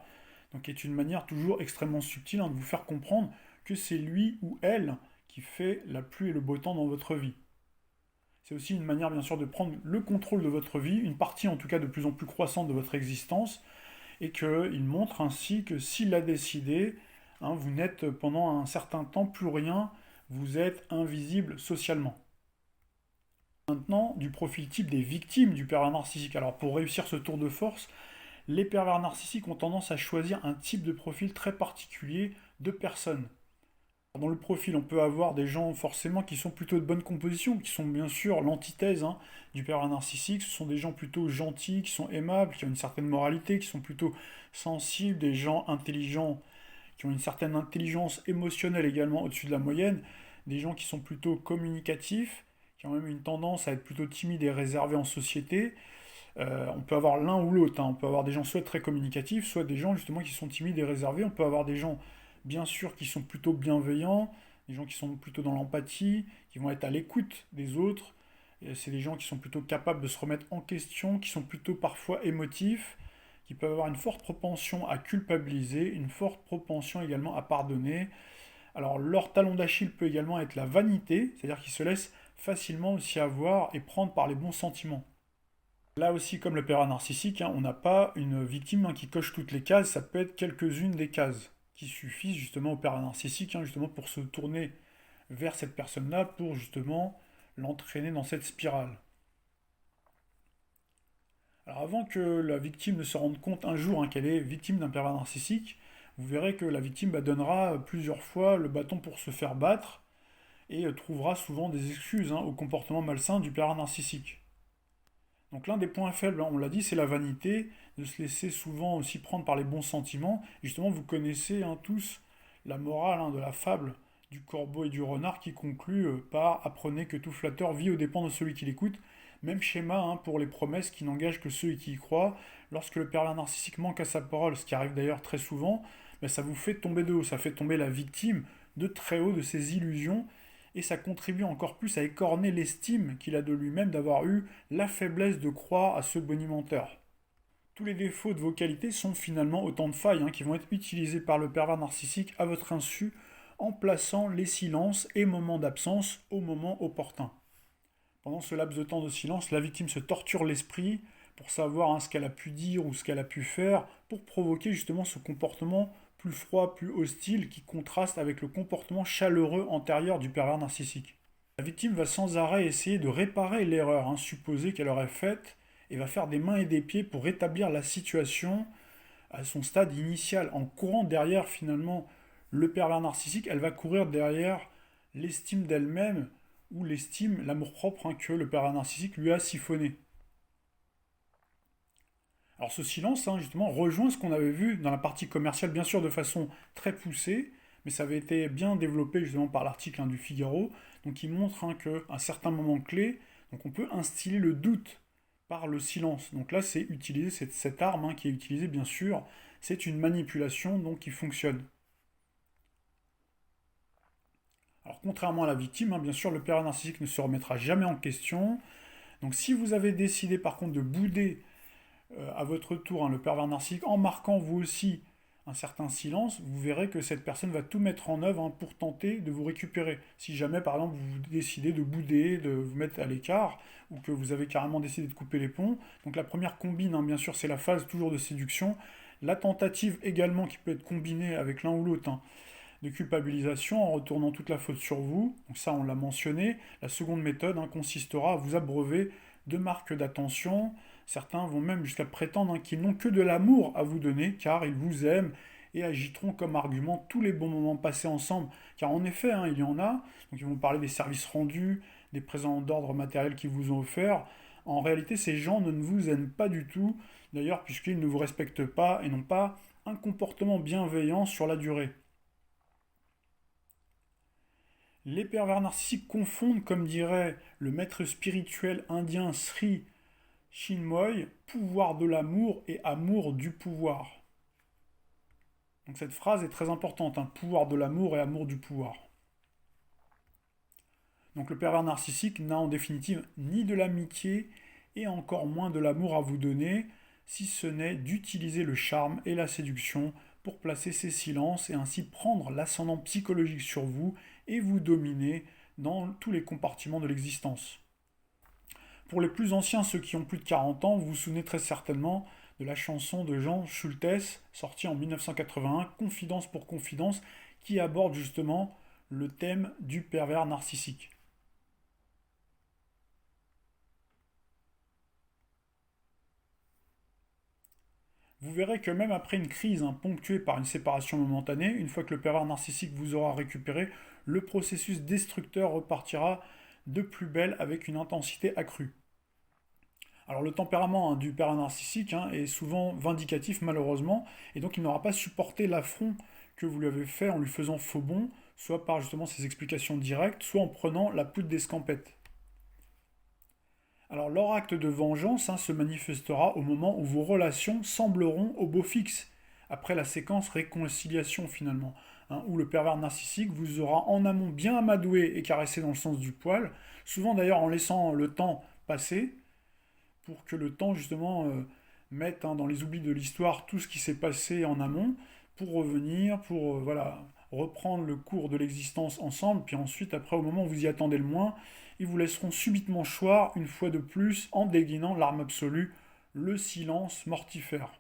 donc qui est une manière toujours extrêmement subtile de vous faire comprendre que c'est lui ou elle qui fait la pluie et le beau temps dans votre vie. C'est aussi une manière bien sûr de prendre le contrôle de votre vie, une partie en tout cas de plus en plus croissante de votre existence, et qu'il montre ainsi que s'il l'a décidé, vous n'êtes pendant un certain temps plus rien, vous êtes invisible socialement. Maintenant, du profil type des victimes du pervers narcissique. Alors pour réussir ce tour de force, les pervers narcissiques ont tendance à choisir un type de profil très particulier de personnes. Dans le profil, on peut avoir des gens forcément qui sont plutôt de bonne composition, qui sont bien sûr l'antithèse du pervers narcissique. Ce sont des gens plutôt gentils, qui sont aimables, qui ont une certaine moralité, qui sont plutôt sensibles, des gens intelligents, qui ont une certaine intelligence émotionnelle également au-dessus de la moyenne, des gens qui sont plutôt communicatifs, qui ont même une tendance à être plutôt timides et réservés en société. On peut avoir l'un ou l'autre. On peut avoir des gens soit très communicatifs, soit des gens justement qui sont timides et réservés. On peut avoir des gens, bien sûr, qui sont plutôt bienveillants, des gens qui sont plutôt dans l'empathie, qui vont être à l'écoute des autres. C'est des gens qui sont plutôt capables de se remettre en question, qui sont plutôt parfois émotifs, qui peuvent avoir une forte propension à culpabiliser, une forte propension également à pardonner. Alors leur talon d'Achille peut également être la vanité, c'est-à-dire qu'ils se laissent facilement aussi avoir et prendre par les bons sentiments. Là aussi, comme le pervers narcissique, on n'a pas une victime qui coche toutes les cases, ça peut être quelques-unes des cases qui suffisent justement au pervers narcissique, justement pour se tourner vers cette personne-là, pour justement l'entraîner dans cette spirale. Alors avant que la victime ne se rende compte un jour qu'elle est victime d'un pervers narcissique, vous verrez que la victime donnera plusieurs fois le bâton pour se faire battre et trouvera souvent des excuses au comportement malsain du pervers narcissique. Donc l'un des points faibles, on l'a dit, c'est la vanité, de se laisser souvent aussi prendre par les bons sentiments. Justement, vous connaissez tous la morale de la fable du corbeau et du renard qui conclut par apprenez que tout flatteur vit aux dépens de celui qui l'écoute. Même schéma pour les promesses qui n'engagent que ceux qui y croient. Lorsque le pervers narcissique manque à sa parole, ce qui arrive d'ailleurs très souvent, ça vous fait tomber de haut, ça fait tomber la victime de très haut de ses illusions, et ça contribue encore plus à écorner l'estime qu'il a de lui-même d'avoir eu la faiblesse de croire à ce bonimenteur. Tous les défauts de vos qualités sont finalement autant de failles qui vont être utilisées par le pervers narcissique à votre insu en plaçant les silences et moments d'absence au moment opportun. Pendant ce laps de temps de silence, la victime se torture l'esprit pour savoir ce qu'elle a pu dire ou ce qu'elle a pu faire pour provoquer justement ce comportement plus froid, plus hostile, qui contraste avec le comportement chaleureux antérieur du pervers narcissique. La victime va sans arrêt essayer de réparer l'erreur supposée qu'elle aurait faite et va faire des mains et des pieds pour rétablir la situation à son stade initial. En courant derrière finalement le pervers narcissique, elle va courir derrière l'estime d'elle-même ou l'estime, l'amour-propre que le pervers narcissique lui a siphonné. Alors ce silence, justement, rejoint ce qu'on avait vu dans la partie commerciale, bien sûr de façon très poussée, mais ça avait été bien développé justement par l'article du Figaro, donc il montre qu'à un certain moment clé, donc on peut instiller le doute par le silence. Donc là, c'est utiliser cette arme qui est utilisée, bien sûr, c'est une manipulation donc qui fonctionne. Alors contrairement à la victime, bien sûr, le pervers narcissique ne se remettra jamais en question. Donc si vous avez décidé par contre de bouder à votre tour le pervers narcissique en marquant vous aussi un certain silence, vous verrez que cette personne va tout mettre en œuvre pour tenter de vous récupérer. Si jamais, par exemple, vous décidez de bouder, de vous mettre à l'écart, ou que vous avez carrément décidé de couper les ponts, donc la première combine, bien sûr, c'est la phase toujours de séduction. La tentative également qui peut être combinée avec l'un ou l'autre, de culpabilisation en retournant toute la faute sur vous. Donc ça, on l'a mentionné. La seconde méthode consistera à vous abreuver de marques d'attention. Certains vont même jusqu'à prétendre qu'ils n'ont que de l'amour à vous donner, car ils vous aiment et agiteront comme argument tous les bons moments passés ensemble. Car en effet, il y en a. Donc ils vont parler des services rendus, des présents d'ordre matériel qu'ils vous ont offerts. En réalité, ces gens ne vous aiment pas du tout, d'ailleurs, puisqu'ils ne vous respectent pas et n'ont pas un comportement bienveillant sur la durée. Les pervers narcissiques confondent, comme dirait le maître spirituel indien Sri Chinmoy, pouvoir de l'amour et amour du pouvoir. Donc cette phrase est très importante, pouvoir de l'amour et amour du pouvoir. Donc le pervers narcissique n'a en définitive ni de l'amitié et encore moins de l'amour à vous donner, si ce n'est d'utiliser le charme et la séduction pour placer ses silences et ainsi prendre l'ascendant psychologique sur vous et vous dominer dans tous les compartiments de l'existence. Pour les plus anciens, ceux qui ont plus de 40 ans, vous vous souvenez très certainement de la chanson de Jean Schultes, sortie en 1981, Confidence pour confidence, qui aborde justement le thème du pervers narcissique. Vous verrez que même après une crise ponctuée par une séparation momentanée, une fois que le pervers narcissique vous aura récupéré, le processus destructeur repartira de plus belle avec une intensité accrue. Alors le tempérament du pervers narcissique est souvent vindicatif malheureusement, et donc il n'aura pas supporté l'affront que vous lui avez fait en lui faisant faux bond, soit par justement ses explications directes, soit en prenant la poudre d'escampette. Alors leur acte de vengeance se manifestera au moment où vos relations sembleront au beau fixe, après la séquence réconciliation finalement, où le pervers narcissique vous aura en amont bien amadoué et caressé dans le sens du poil, souvent d'ailleurs en laissant le temps passer, pour que le temps justement mette dans les oublis de l'histoire tout ce qui s'est passé en amont, pour revenir, pour reprendre le cours de l'existence ensemble, puis ensuite après au moment où vous y attendez le moins, ils vous laisseront subitement choir, une fois de plus, en dégainant l'arme absolue, le silence mortifère.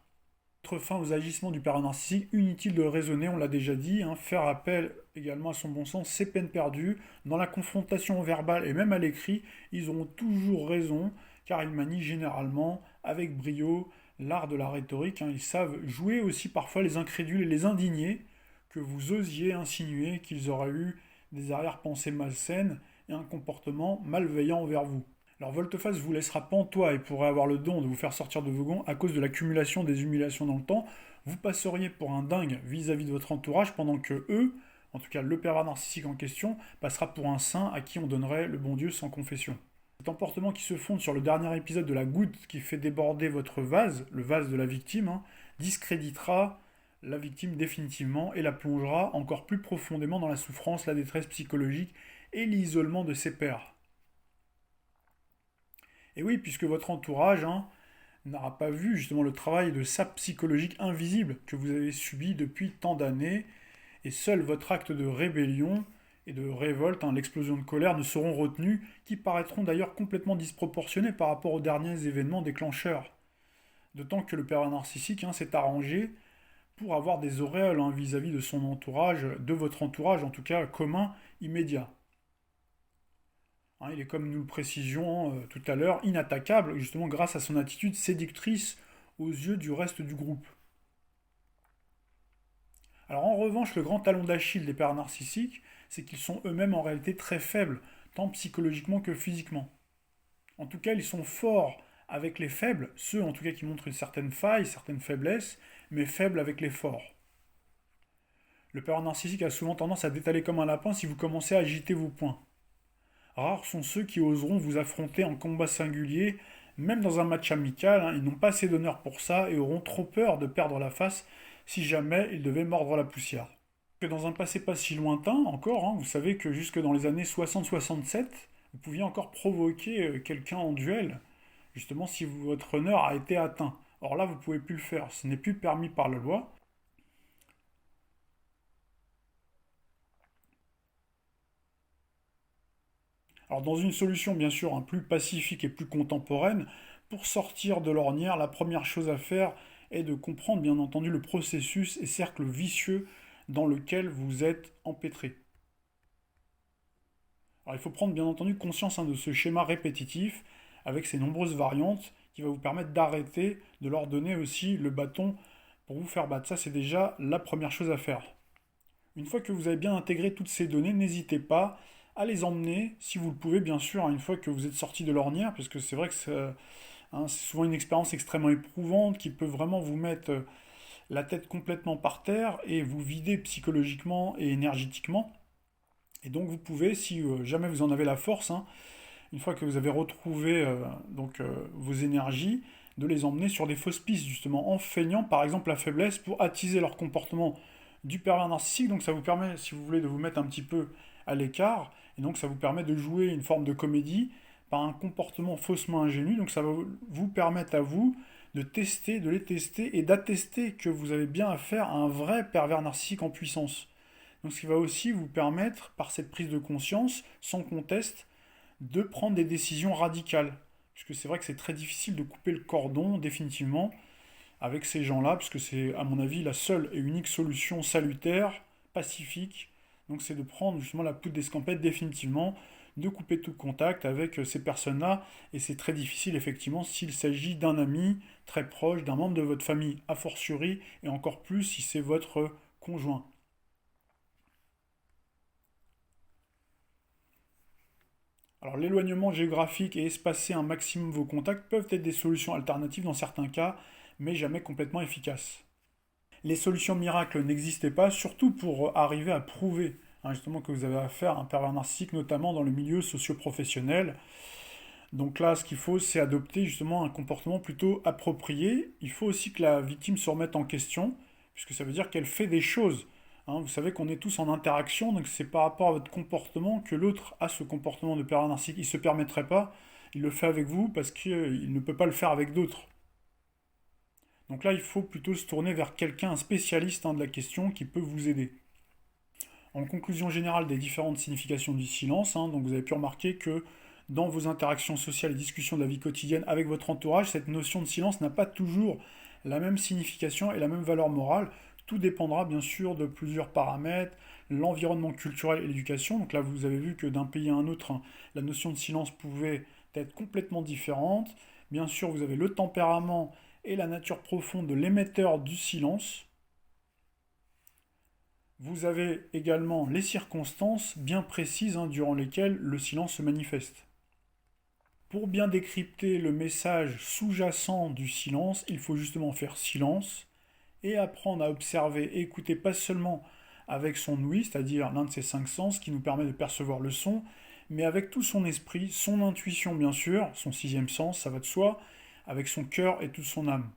Mettre fin aux agissements du pervers narcissique, inutile de raisonner, on l'a déjà dit, faire appel également à son bon sens, c'est peine perdue. Dans la confrontation verbale et même à l'écrit, ils auront toujours raison, car ils manient généralement, avec brio, l'art de la rhétorique. Ils savent jouer aussi parfois les incrédules et les indignés, que vous osiez insinuer qu'ils auraient eu des arrière-pensées malsaines et un comportement malveillant envers vous. Alors Volte-Face vous laissera pantois et pourrait avoir le don de vous faire sortir de vos gonds à cause de l'accumulation des humiliations dans le temps. Vous passeriez pour un dingue vis-à-vis de votre entourage pendant que eux, en tout cas le pervers narcissique en question, passera pour un saint à qui on donnerait le bon Dieu sans confession. Cet emportement qui se fonde sur le dernier épisode de la goutte qui fait déborder votre vase, le vase de la victime, discréditera la victime définitivement et la plongera encore plus profondément dans la souffrance, la détresse psychologique et l'isolement de ses pairs. Et oui, puisque votre entourage n'aura pas vu justement le travail de sape psychologique invisible que vous avez subi depuis tant d'années, et seul votre acte de rébellion et de révolte, l'explosion de colère, ne seront retenus, qui paraîtront d'ailleurs complètement disproportionnés par rapport aux derniers événements déclencheurs. D'autant que le pervers narcissique s'est arrangé pour avoir des auréoles vis-à-vis de son entourage, de votre entourage en tout cas commun, immédiat. Il est, comme nous le précisions tout à l'heure, inattaquable, justement grâce à son attitude séductrice aux yeux du reste du groupe. Alors en revanche, le grand talon d'Achille des pervers narcissiques, c'est qu'ils sont eux-mêmes en réalité très faibles, tant psychologiquement que physiquement. En tout cas, ils sont forts avec les faibles, ceux en tout cas qui montrent une certaine faille, certaine faiblesse, mais faibles avec les forts. Le pervers narcissique a souvent tendance à détaler comme un lapin si vous commencez à agiter vos poings. Rares sont ceux qui oseront vous affronter en combat singulier, même dans un match amical, ils n'ont pas assez d'honneur pour ça et auront trop peur de perdre la face si jamais ils devaient mordre la poussière. Que dans un passé pas si lointain encore, vous savez que jusque dans les années 60-67, vous pouviez encore provoquer quelqu'un en duel, justement si votre honneur a été atteint. Or là, vous ne pouvez plus le faire, ce n'est plus permis par la loi. Alors dans une solution bien sûr plus pacifique et plus contemporaine, pour sortir de l'ornière, la première chose à faire est de comprendre bien entendu le processus et cercle vicieux dans lequel vous êtes empêtré. Alors il faut prendre bien entendu conscience de ce schéma répétitif avec ses nombreuses variantes qui va vous permettre d'arrêter, de leur donner aussi le bâton pour vous faire battre. Ça c'est déjà la première chose à faire. Une fois que vous avez bien intégré toutes ces données, n'hésitez pas à les emmener, si vous le pouvez bien sûr, une fois que vous êtes sorti de l'ornière, parce que c'est vrai que c'est souvent une expérience extrêmement éprouvante qui peut vraiment vous mettre la tête complètement par terre et vous vider psychologiquement et énergétiquement. Et donc vous pouvez, si jamais vous en avez la force, une fois que vous avez retrouvé vos énergies, de les emmener sur des fausses pistes, justement, en feignant par exemple la faiblesse pour attiser leur comportement du pervers narcissique. Donc ça vous permet, si vous voulez, de vous mettre un petit peu à l'écart, et donc ça vous permet de jouer une forme de comédie par un comportement faussement ingénu. Donc ça va vous permettre à vous de tester, de les tester et d'attester que vous avez bien affaire à un vrai pervers narcissique en puissance. Donc ce qui va aussi vous permettre, par cette prise de conscience, sans conteste, de prendre des décisions radicales. Puisque c'est vrai que c'est très difficile de couper le cordon définitivement avec ces gens-là, puisque c'est à mon avis la seule et unique solution salutaire, pacifique. Donc c'est de prendre justement la poudre d'escampette définitivement, de couper tout contact avec ces personnes-là. Et c'est très difficile effectivement s'il s'agit d'un ami très proche, d'un membre de votre famille a fortiori, et encore plus si c'est votre conjoint. Alors l'éloignement géographique et espacer un maximum vos contacts peuvent être des solutions alternatives dans certains cas, mais jamais complètement efficaces. Les solutions miracles n'existaient pas, surtout pour arriver à prouver justement que vous avez affaire à un pervers narcissique, notamment dans le milieu socio-professionnel. Donc là, ce qu'il faut, c'est adopter justement un comportement plutôt approprié. Il faut aussi que la victime se remette en question, puisque ça veut dire qu'elle fait des choses. Vous savez qu'on est tous en interaction, donc c'est par rapport à votre comportement que l'autre a ce comportement de pervers narcissique. Il ne se permettrait pas, il le fait avec vous parce qu'il ne peut pas le faire avec d'autres. Donc là, il faut plutôt se tourner vers quelqu'un, un spécialiste de la question qui peut vous aider. En conclusion générale des différentes significations du silence, donc vous avez pu remarquer que dans vos interactions sociales et discussions de la vie quotidienne avec votre entourage, cette notion de silence n'a pas toujours la même signification et la même valeur morale. Tout dépendra bien sûr de plusieurs paramètres, l'environnement culturel et l'éducation. Donc là, vous avez vu que d'un pays à un autre, la notion de silence pouvait être complètement différente. Bien sûr, vous avez le tempérament et la nature profonde de l'émetteur du silence. Vous avez également les circonstances bien précises durant lesquelles le silence se manifeste. Pour bien décrypter le message sous-jacent du silence, il faut justement faire silence et apprendre à observer et écouter pas seulement avec son ouïe, c'est-à-dire l'un de ses 5 sens qui nous permet de percevoir le son, mais avec tout son esprit, son intuition bien sûr, son 6e sens, ça va de soi, avec son cœur et toute son âme.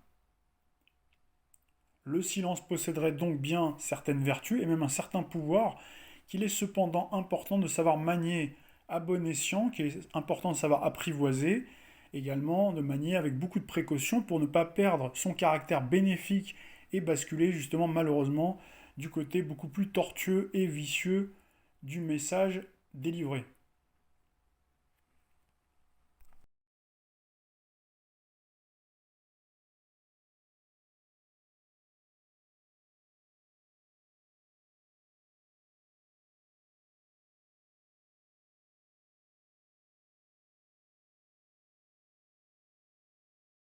Le silence posséderait donc bien certaines vertus et même un certain pouvoir qu'il est cependant important de savoir manier à bon escient, qu'il est important de savoir apprivoiser, également de manier avec beaucoup de précaution pour ne pas perdre son caractère bénéfique et basculer justement malheureusement du côté beaucoup plus tortueux et vicieux du message délivré.